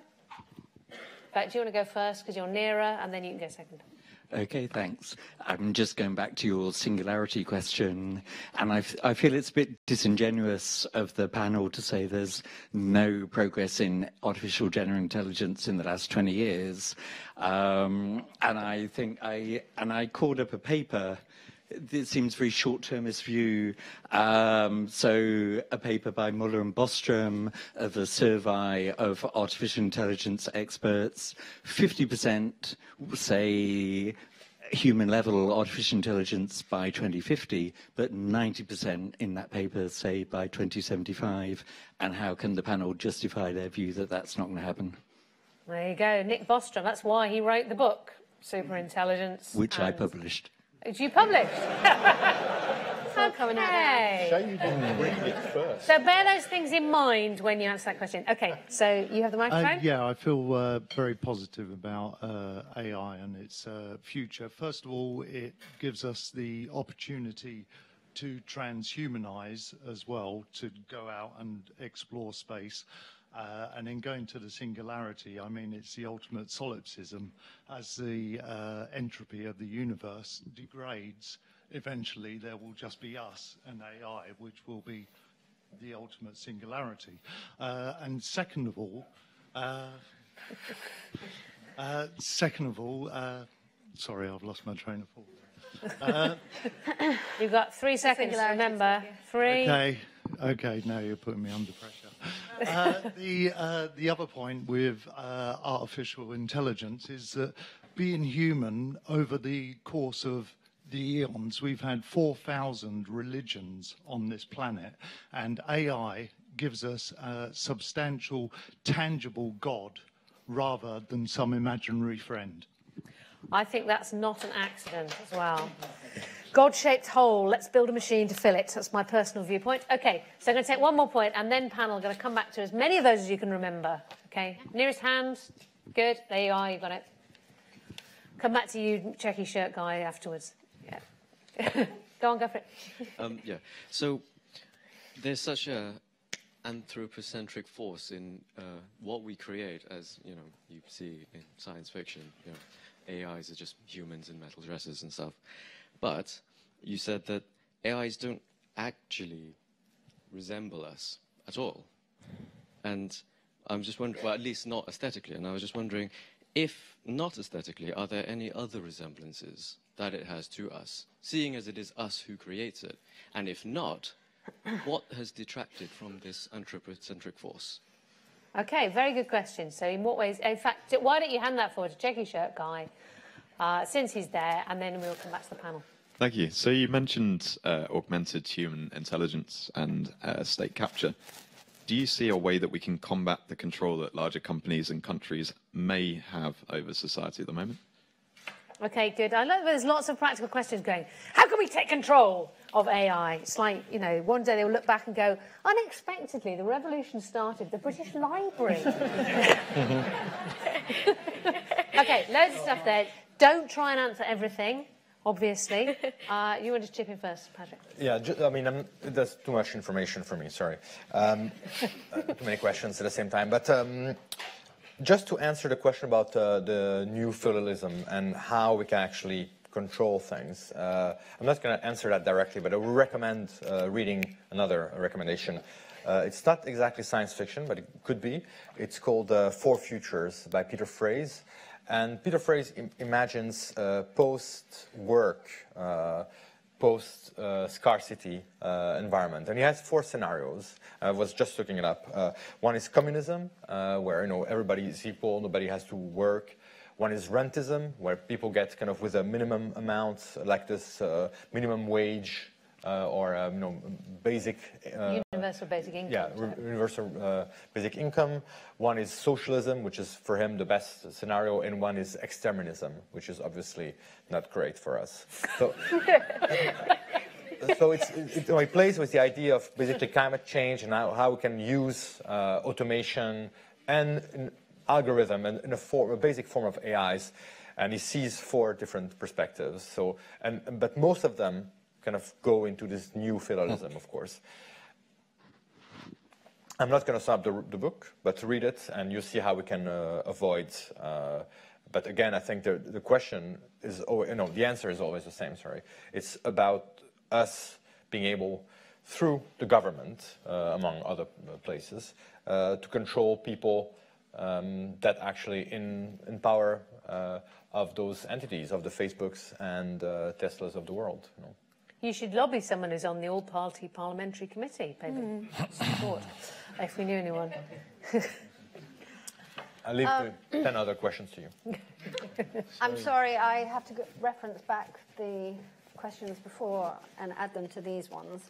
In fact, do you want to go first, because you're nearer, and then you can go second? Okay, thanks. I'm just going back to your singularity question, and I feel it's a bit disingenuous of the panel to say there's no progress in artificial general intelligence in the last 20 years. And I think I called up a paper. It seems very short-termist view. So a paper by Muller and Bostrom of a survey of artificial intelligence experts. 50% say human-level artificial intelligence by 2050, but 90% in that paper say by 2075. And how can the panel justify their view that that's not going to happen? There you go, Nick Bostrom. That's why he wrote the book, Superintelligence. Which I published. You published? Shame you didn't read it first. So bear those things in mind when you answer that question. Okay, so you have the microphone? Yeah, I feel very positive about AI and its future. First of all, it gives us the opportunity to transhumanize as well, to go out and explore space. And in going to the singularity, I mean, it's the ultimate solipsism. As the entropy of the universe degrades, eventually there will just be us and AI, which will be the ultimate singularity. And second of all, sorry, I've lost my train of thought. You've got 3 seconds, remember. 3. Okay, now you're putting me under pressure. The other point with artificial intelligence is that being human, over the course of the eons, we've had 4,000 religions on this planet, and AI gives us a substantial, tangible God rather than some imaginary friend. I think that's not an accident as well. God-shaped hole, let's build a machine to fill it. That's my personal viewpoint. Okay, so I'm going to take one more point, and then panel, I'm going to come back to as many of those as you can remember. Okay, nearest hand, good, there you are, you've got it. Come back to you, checky shirt guy, afterwards. Yeah. Go for it. Yeah, so there's such a anthropocentric force in what we create, as you see in science fiction. AIs are just humans in metal dresses and stuff. But you said that AIs don't actually resemble us at all. And I'm just wondering, well, at least not aesthetically. And I was just wondering, if not aesthetically, are there any other resemblances that it has to us, seeing as it is us who creates it? And if not, what has detracted from this anthropocentric force? Okay, very good question. So in what ways, in fact, why don't you hand that forward to checky shirt guy, since he's there, and then we'll come back to the panel. Thank you. So you mentioned augmented human intelligence and state capture. Do you see a way that we can combat the control that larger companies and countries may have over society at the moment? Okay, good. I love there's lots of practical questions going. How can we take control of AI? It's like, one day they'll look back and go, unexpectedly, the revolution started, the British Library. Okay, loads of stuff there. Don't try and answer everything, obviously. You want to chip in first, Patrick? Yeah, I mean, there's too much information for me, sorry. Too many questions at the same time. But just to answer the question about the new feudalism and how we can actually control things, I'm not going to answer that directly, but I would recommend reading another recommendation. It's not exactly science fiction, but it could be. It's called Four Futures by Peter Fraze. And Peter Fraze imagines post-work, post-scarcity environment. And he has 4 scenarios. I was just looking it up. One is communism, where everybody is equal, nobody has to work. One is rentism, where people get kind of with a minimum amount, like this minimum wage or basic... universal basic income. Yeah, universal basic income. One is socialism, which is for him the best scenario, and one is exterminism, which is obviously not great for us. So, so it plays with the idea of basically climate change and how we can use automation and an algorithm and a basic form of AIs, and he sees 4 different perspectives. So, but most of them kind of go into this new feudalism, of course. I'm not going to sum up the book, but read it, and you see how we can avoid But again, I think the question is, the answer is always the same, sorry. It's about us being able, through the government, among other places, to control people that actually in power of those entities, of the Facebooks and Teslas of the world. You should lobby someone who's on the all-party parliamentary committee, maybe. Support, if we knew anyone. I'll leave 10 other questions to you. I'm sorry, I have to reference back the questions before and add them to these ones,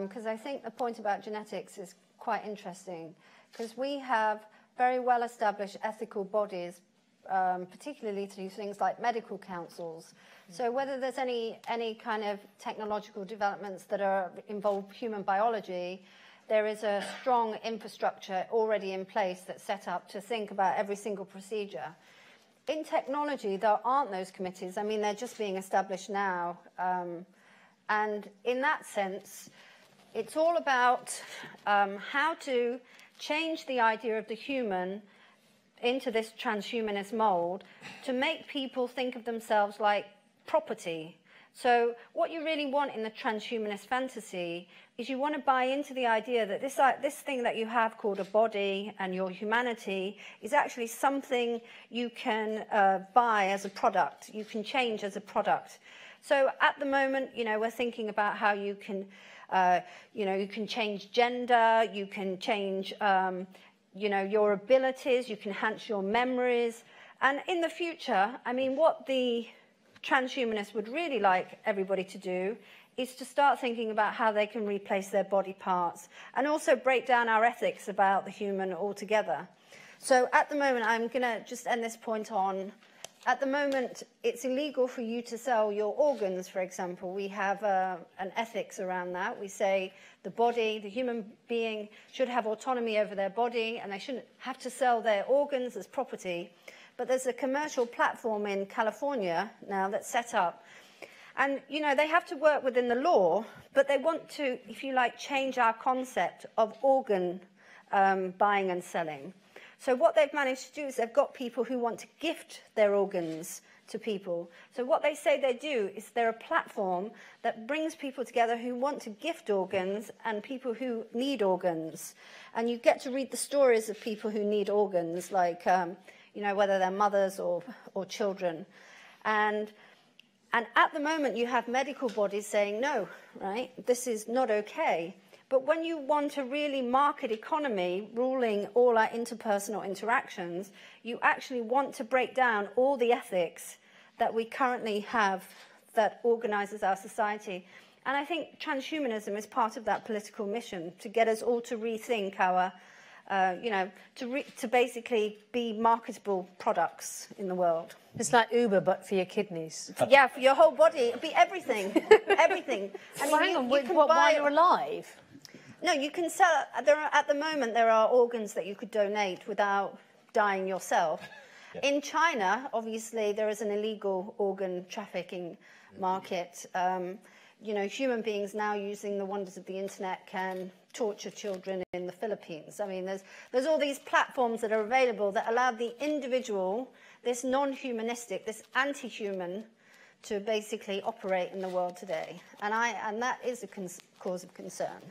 because I think the point about genetics is quite interesting, because we have very well-established ethical bodies, particularly through things like medical councils. So whether there's any kind of technological developments that involve human biology, there is a strong infrastructure already in place that's set up to think about every single procedure. In technology, there aren't those committees. I mean, they're just being established now. And in that sense, it's all about how to change the idea of the human into this transhumanist mold to make people think of themselves like property. So what you really want in the transhumanist fantasy is you want to buy into the idea that this thing that you have called a body and your humanity is actually something you can buy as a product, you can change as a product. So at the moment, we're thinking about how you can, you can change gender, you can change, your abilities, you can enhance your memories. And in the future, I mean, what the transhumanists would really like everybody to do is to start thinking about how they can replace their body parts and also break down our ethics about the human altogether. So at the moment, I'm going to just end this point on, at the moment, it's illegal for you to sell your organs, for example. We have an ethics around that. We say the body, the human being should have autonomy over their body and they shouldn't have to sell their organs as property. But there's a commercial platform in California now that's set up. And, they have to work within the law, but they want to, if you like, change our concept of organ buying and selling. So what they've managed to do is they've got people who want to gift their organs to people. So what they say they do is they're a platform that brings people together who want to gift organs and people who need organs. And you get to read the stories of people who need organs, like, whether they're mothers or children. And at the moment, you have medical bodies saying, no, right, this is not okay. But when you want a really market economy ruling all our interpersonal interactions, you actually want to break down all the ethics that we currently have that organizes our society. And I think transhumanism is part of that political mission, to get us all to rethink our, to basically be marketable products in the world. It's like Uber, but for your kidneys. Yeah, for your whole body. It'd be everything, everything. And well, hang on, while you're alive? No, you can sell. At the moment, there are organs that you could donate without dying yourself. Yeah. In China, obviously, there is an illegal organ trafficking market. Human beings now using the wonders of the internet can torture children in the Philippines. I mean, there's all these platforms that are available that allow the individual, this non-humanistic, this anti-human, to basically operate in the world today. And that is a cause of concern.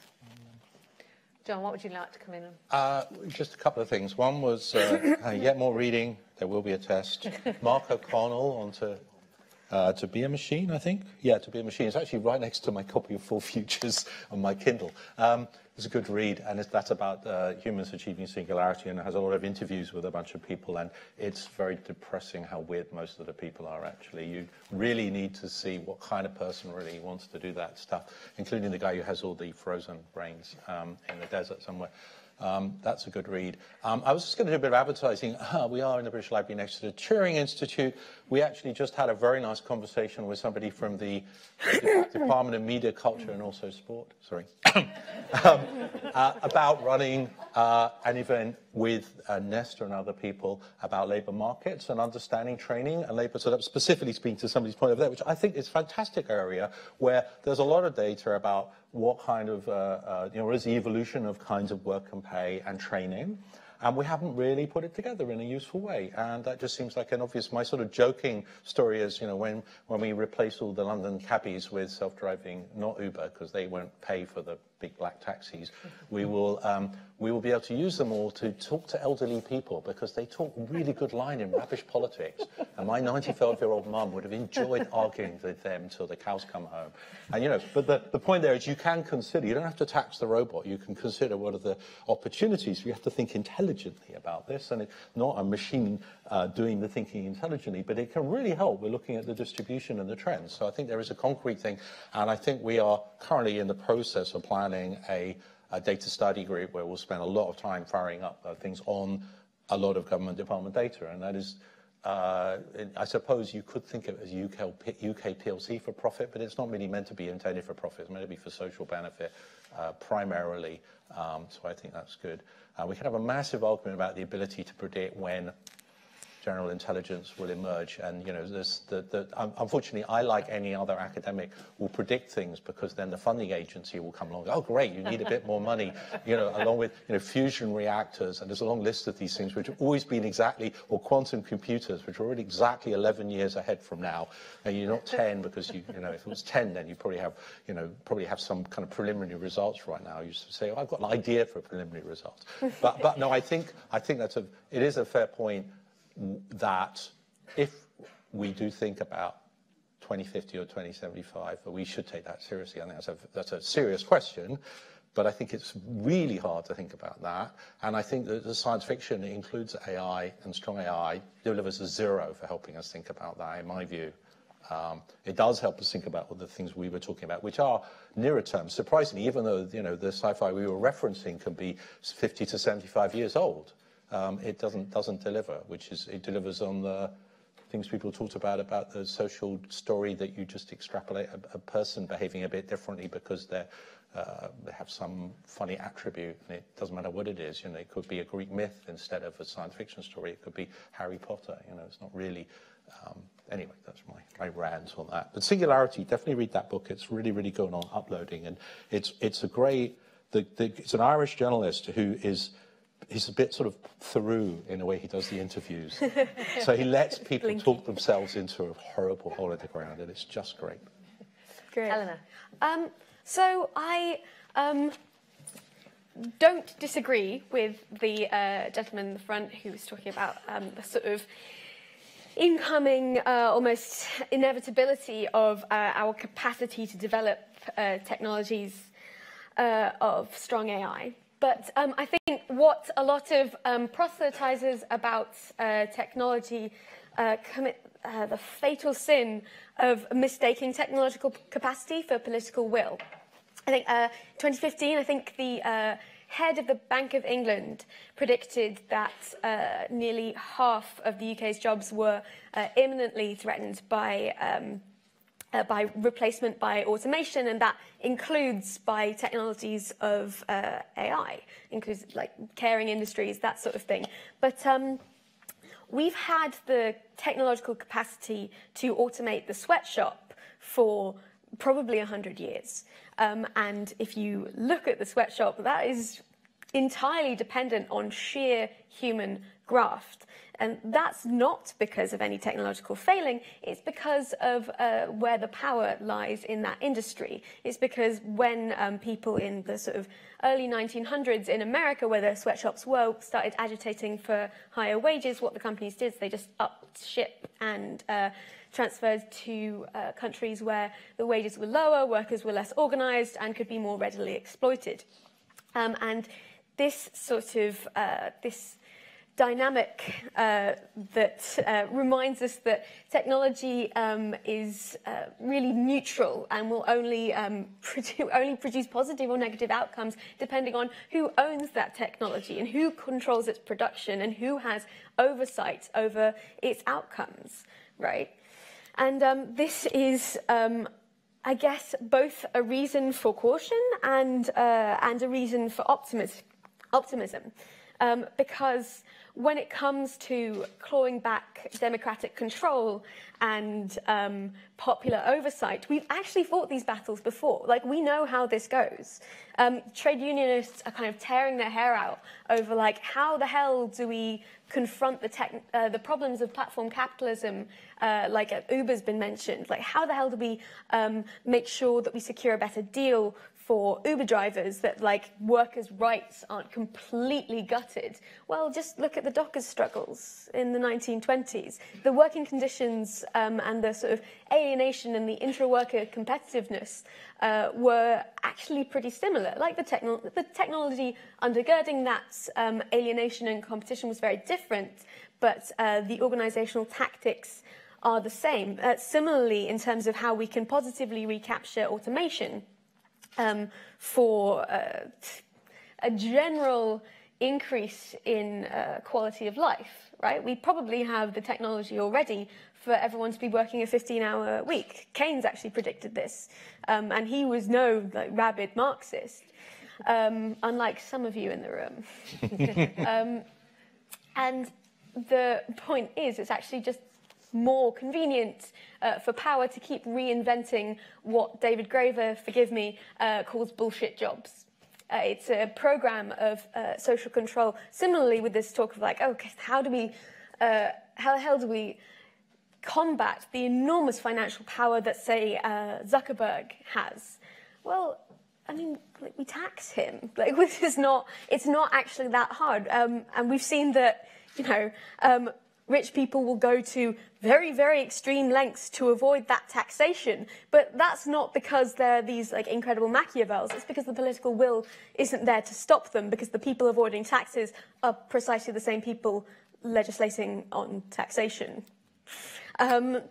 John, what would you like to come in on? Just a couple of things. One was yet more reading. There will be a test. Mark O'Connell onto To Be a Machine, I think. Yeah, To Be a Machine. It's actually right next to my copy of Full Futures on my Kindle. It's a good read, and that's about humans achieving singularity, and it has a lot of interviews with a bunch of people, and it's very depressing how weird most of the people are, actually. You really need to see what kind of person really wants to do that stuff, including the guy who has all the frozen brains in the desert somewhere. That's a good read. I was just going to do a bit of advertising. We are in the British Library next to the Turing Institute. We actually just had a very nice conversation with somebody from the Department of Media, Culture and also Sport, about running an event with Nesta and other people about labour markets and understanding training and labour, so that specifically speaking to somebody's point over there, which I think is a fantastic area where there's a lot of data about what kind of, what is the evolution of kinds of work and pay and training. And we haven't really put it together in a useful way. And that just seems like an obvious, my sort of joking story is, you know, when we replace all the London cabbies with self-driving, not Uber, because they won't pay for the big black taxis, we will be able to use them all to talk to elderly people, because they talk really good line in rubbish politics. And my 95-year-old mum would have enjoyed arguing with them till the cows come home. And, you know, but the point there is you can consider, you don't have to tax the robot, you can consider what are the opportunities. You have to think intelligently about this, and it's not a machine doing the thinking intelligently, but it can really help. We're looking at the distribution and the trends. So I think there is a concrete thing, and I think we are currently in the process of planning a data study group where we'll spend a lot of time firing up things on a lot of government department data, and that is, I suppose you could think of it as UK PLC for profit, but it's not really meant to be intended for profit. It's meant to be for social benefit primarily. So I think that's good. We can have a massive argument about the ability to predict when general intelligence will emerge, and you know, unfortunately, I, like any other academic, will predict things, because then the funding agency will come along. Oh, great! You need a bit more money, you know, along with fusion reactors, and there's a long list of these things which have always been exactly, or quantum computers, which are already exactly 11 years ahead from now. And you're not 10 because you know, if it was 10, then you probably have some kind of preliminary results right now. You say, oh, I've got an idea for preliminary results, but no, I think it is a fair point that if we do think about 2050 or 2075, we should take that seriously. I think that's a serious question, but I think it's really hard to think about that. And I think that the science fiction includes AI, and strong AI delivers a 0 for helping us think about that, in my view. It does help us think about all the things we were talking about, which are nearer term. Surprisingly, even though the sci-fi we were referencing can be 50 to 75 years old, it doesn't deliver, it delivers on the things people talked about the social story that you just extrapolate a person behaving a bit differently because they have some funny attribute, and it doesn't matter what it is. You know, it could be a Greek myth instead of a science fiction story. It could be Harry Potter. You know, it's not really. Anyway, that's my rant on that. But Singularity, definitely read that book. It's really, really good on uploading, and it's a great. It's an Irish journalist who is. He's a bit sort of Theroux in the way he does the interviews. So he lets people talk themselves into a horrible hole in the ground, and it's just great. Great. Eleanor. So I don't disagree with the gentleman in the front who was talking about the sort of incoming almost inevitability of our capacity to develop technologies of strong AI. But I think what a lot of proselytizers about technology commit the fatal sin of mistaking technological capacity for political will. I think 2015, I think the head of the Bank of England predicted that nearly half of the UK's jobs were imminently threatened by replacement by automation, and that includes by technologies of AI, includes like caring industries, that sort of thing. But we've had the technological capacity to automate the sweatshop for probably 100 years. And if you look at the sweatshop, that is entirely dependent on sheer human graft. And that's not because of any technological failing, it's because of where the power lies in that industry. It's because when people in the sort of early 1900s in America, where the sweatshops were, started agitating for higher wages, what the companies did is they just upped ship and transferred to countries where the wages were lower, workers were less organized, and could be more readily exploited. And this sort of this dynamic that reminds us that technology is really neutral and will only produce positive or negative outcomes depending on who owns that technology and who controls its production and who has oversight over its outcomes, right? And this is, I guess, both a reason for caution and a reason for optimism. Because when it comes to clawing back democratic control and popular oversight, we've actually fought these battles before. Like, we know how this goes. Trade unionists are kind of tearing their hair out over, like, how the hell do we confront the problems of platform capitalism, like Uber's been mentioned. Like, how the hell do we make sure that we secure a better deal for Uber drivers, that like workers' rights aren't completely gutted? Well, just look at the dockers' struggles in the 1920s. The working conditions and the sort of alienation and the intra-worker competitiveness were actually pretty similar. Like the technology undergirding that alienation and competition was very different, but the organizational tactics are the same. Similarly, in terms of how we can positively recapture automation, for a general increase in quality of life, right? We probably have the technology already for everyone to be working a 15-hour week. Keynes actually predicted this, and he was no rabid Marxist, unlike some of you in the room. And the point is, it's actually just more convenient for power to keep reinventing what David Graeber, forgive me, calls bullshit jobs. It's a program of social control. Similarly, with this talk of like, okay, how the hell do we combat the enormous financial power that, say, Zuckerberg has? Well, I mean, like, we tax him. Like, it's not actually that hard. And we've seen that, you know, rich people will go to very, very extreme lengths to avoid that taxation. But that's not because they're these like incredible Machiavells. It's because the political will isn't there to stop them, because the people avoiding taxes are precisely the same people legislating on taxation. And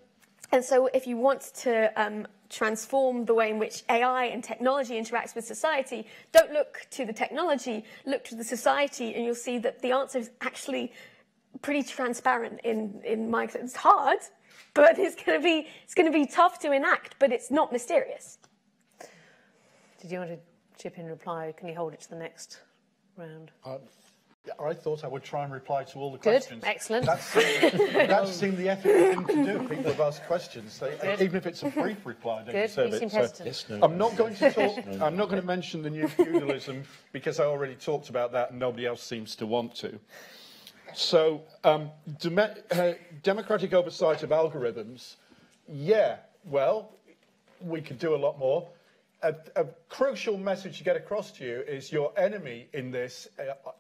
so if you want to transform the way in which AI and technology interacts with society, don't look to the technology, look to the society, and you'll see that the answer is actually pretty transparent in my experience. It's hard, but it's going to be tough to enact, but it's not mysterious. Did you want to chip in and reply? Can you hold it to the next round? I thought I would try and reply to all the Good, questions. excellent. That seemed the ethical thing to do. People have asked questions. Even if it's a brief reply, they deserve it. So I'm not going to talk. I'm not going to mention the new feudalism because I already talked about that, and nobody else seems to want to. So, democratic oversight of algorithms, yeah, well, we could do a lot more. A crucial message to get across to you is your enemy in this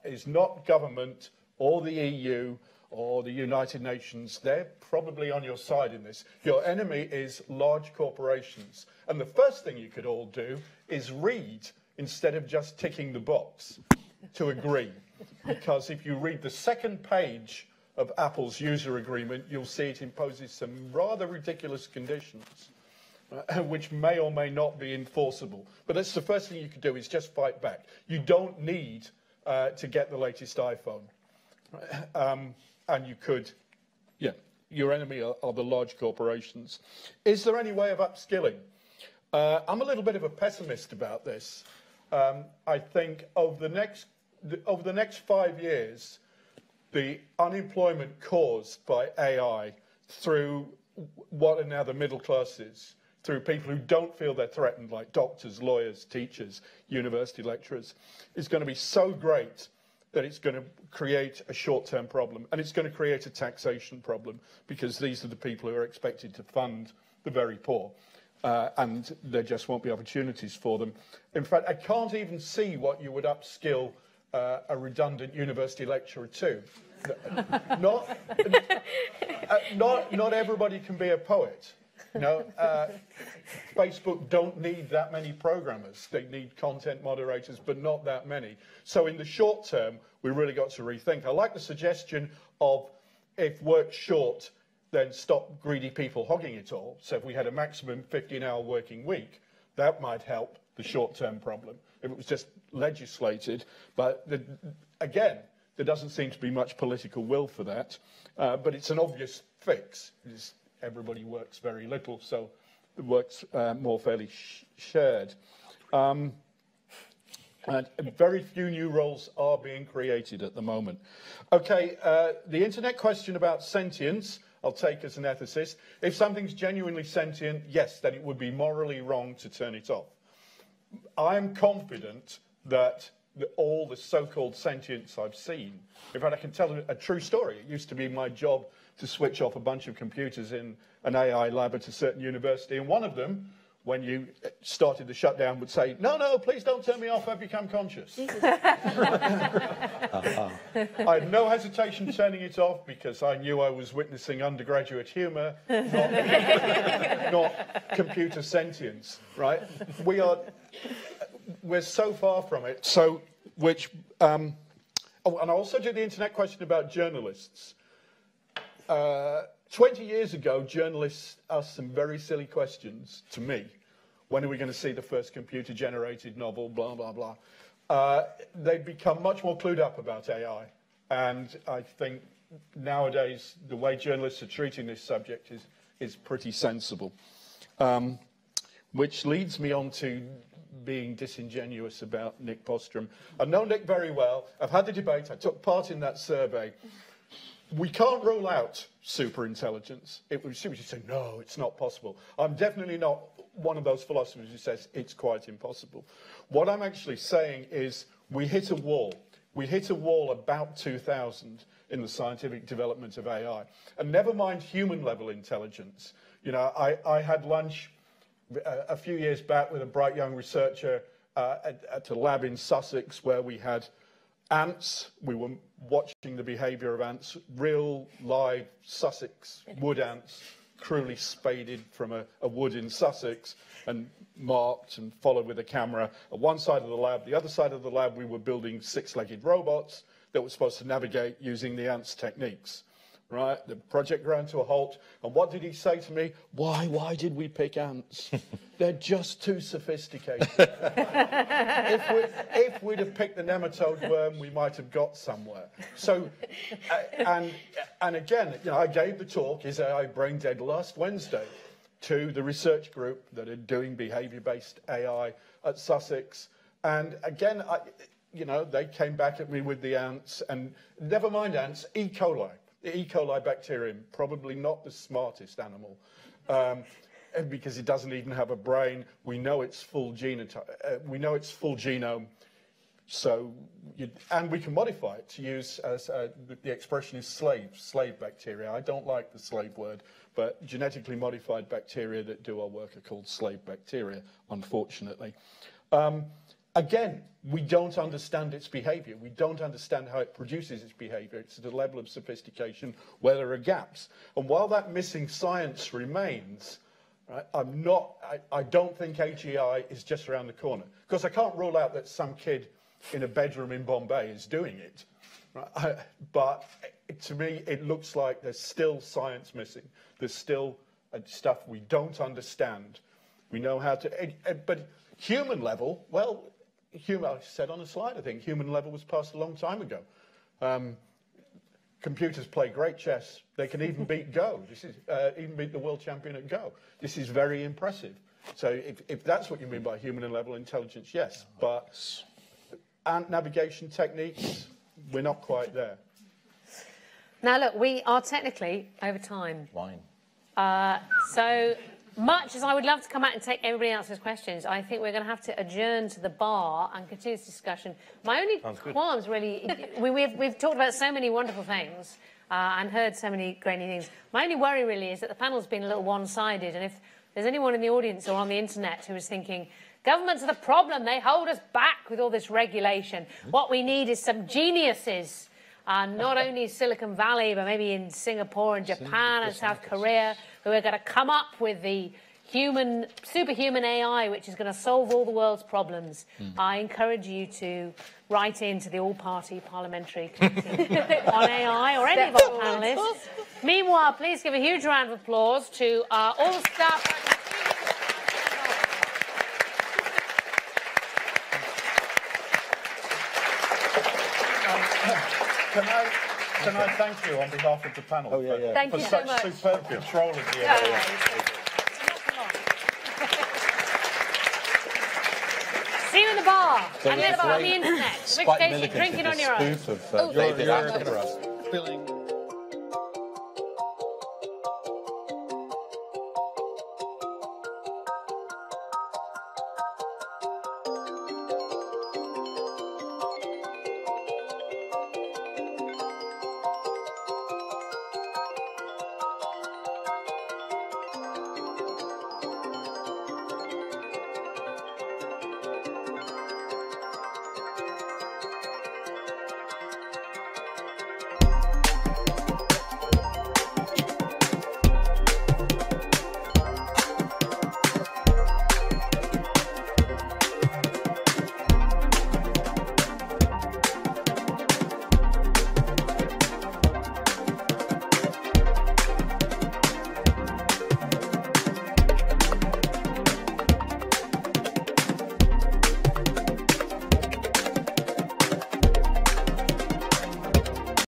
is not government or the EU or the United Nations. They're probably on your side in this. Your enemy is large corporations. And the first thing you could all do is read instead of just ticking the box to agree. Because if you read the second page of Apple's user agreement, you'll see it imposes some rather ridiculous conditions, which may or may not be enforceable. But that's the first thing you could do, is just fight back. You don't need to get the latest iPhone. And you could, yeah, your enemy are the large corporations. Is there any way of upskilling? I'm a little bit of a pessimist about this. I think over the next 5 years, the unemployment caused by AI through what are now the middle classes, through people who don't feel they're threatened, like doctors, lawyers, teachers, university lecturers, is going to be so great that it's going to create a short-term problem, and it's going to create a taxation problem, because these are the people who are expected to fund the very poor. And there just won't be opportunities for them. In fact, I can't even see what you would upskill a redundant university lecturer to. Not everybody can be a poet. No, Facebook don't need that many programmers. They need content moderators, but not that many. So in the short term, we really got to rethink. I like the suggestion of, if work's short, then stop greedy people hogging it all. So if we had a maximum 15-hour working week, that might help the short-term problem if it was just legislated. But again, there doesn't seem to be much political will for that. But it's an obvious fix. Everybody works very little, so the work's more fairly shared. And very few new roles are being created at the moment. Okay, the internet question about sentience, I'll take as an ethicist. If something's genuinely sentient, yes, then it would be morally wrong to turn it off. I'm confident that all the so-called sentience I've seen, in fact, I can tell a true story. It used to be my job to switch off a bunch of computers in an AI lab at a certain university, and one of them, when you started the shutdown, would say, no, no, please don't turn me off, I've become conscious. I had no hesitation turning it off because I knew I was witnessing undergraduate humour, not computer sentience, right? We're so far from it. So, and I also did the internet question about journalists. 20 years ago, journalists asked some very silly questions to me. When are we going to see the first computer-generated novel, blah, blah, blah. They've become much more clued up about AI. And I think nowadays, the way journalists are treating this subject is pretty sensible. Which leads me on to being disingenuous about Nick Bostrom. I know Nick very well. I've had the debate. I took part in that survey. We can't rule out superintelligence. It would simply say, no, it's not possible. I'm definitely not one of those philosophers who says it's quite impossible. What I'm actually saying is we hit a wall. We hit a wall about 2000 in the scientific development of AI. And never mind human-level intelligence. You know, I had lunch a few years back with a bright young researcher at a lab in Sussex where we had ants. We were watching the behaviour of ants, real live Sussex wood ants, cruelly spaded from a wood in Sussex and marked and followed with a camera at one side of the lab. The other side of the lab, we were building six-legged robots that were supposed to navigate using the ants' techniques. Right? The project ground to a halt. And what did he say to me? Why did we pick ants? They're just too sophisticated. if we'd have picked the nematode worm, we might have got somewhere. So, and again, you know, I gave the talk, Is AI Brain Dead, last Wednesday to the research group that are doing behaviour-based AI at Sussex. And again, you know, they came back at me with the ants, and never mind ants, E. coli. The E. coli bacterium, probably not the smartest animal, because it doesn't even have a brain. We know its full genotype. We know its full genome, and we can modify it to use as the expression is slave bacteria. I don't like the slave word, but genetically modified bacteria that do our work are called slave bacteria, unfortunately. Again, we don't understand its behaviour. We don't understand how it produces its behaviour. It's at a level of sophistication where there are gaps. And while that missing science remains, right, I don't think AGI is just around the corner. Because I can't rule out that some kid in a bedroom in Bombay is doing it. Right? But to me, it looks like there's still science missing. There's still stuff we don't understand. We know how to... But human level, well... I said on a slide, I think, human level was passed a long time ago. Computers play great chess. They can even beat Go. Even beat the world champion at Go. This is very impressive. So if that's what you mean by human level intelligence, yes. But ant navigation techniques, we're not quite there. Now, look, we are technically over time. Wine. So... much as I would love to come out and take everybody else's questions, I think we're going to have to adjourn to the bar and continue this discussion. My only qualms, really, we've talked about so many wonderful things and heard so many great new things. My only worry, really, is that the panel's been a little one-sided, and if there's anyone in the audience or on the internet who is thinking, governments are the problem, they hold us back with all this regulation. What we need is some geniuses, not only Silicon Valley, but maybe in Singapore and Japan and South Korea, who are going to come up with the superhuman AI, which is going to solve all the world's problems. I encourage you to write into the all-party parliamentary committee on AI or any of our panellists. Meanwhile, please give a huge round of applause to all the staff. Can I thank you on behalf of the panel Thank you so much. For such superb control of the area. See you in the bar. So Unless it's on very the internet. In which quite case you militant drink in it on the your own. spoof of David Attenborough. Feeling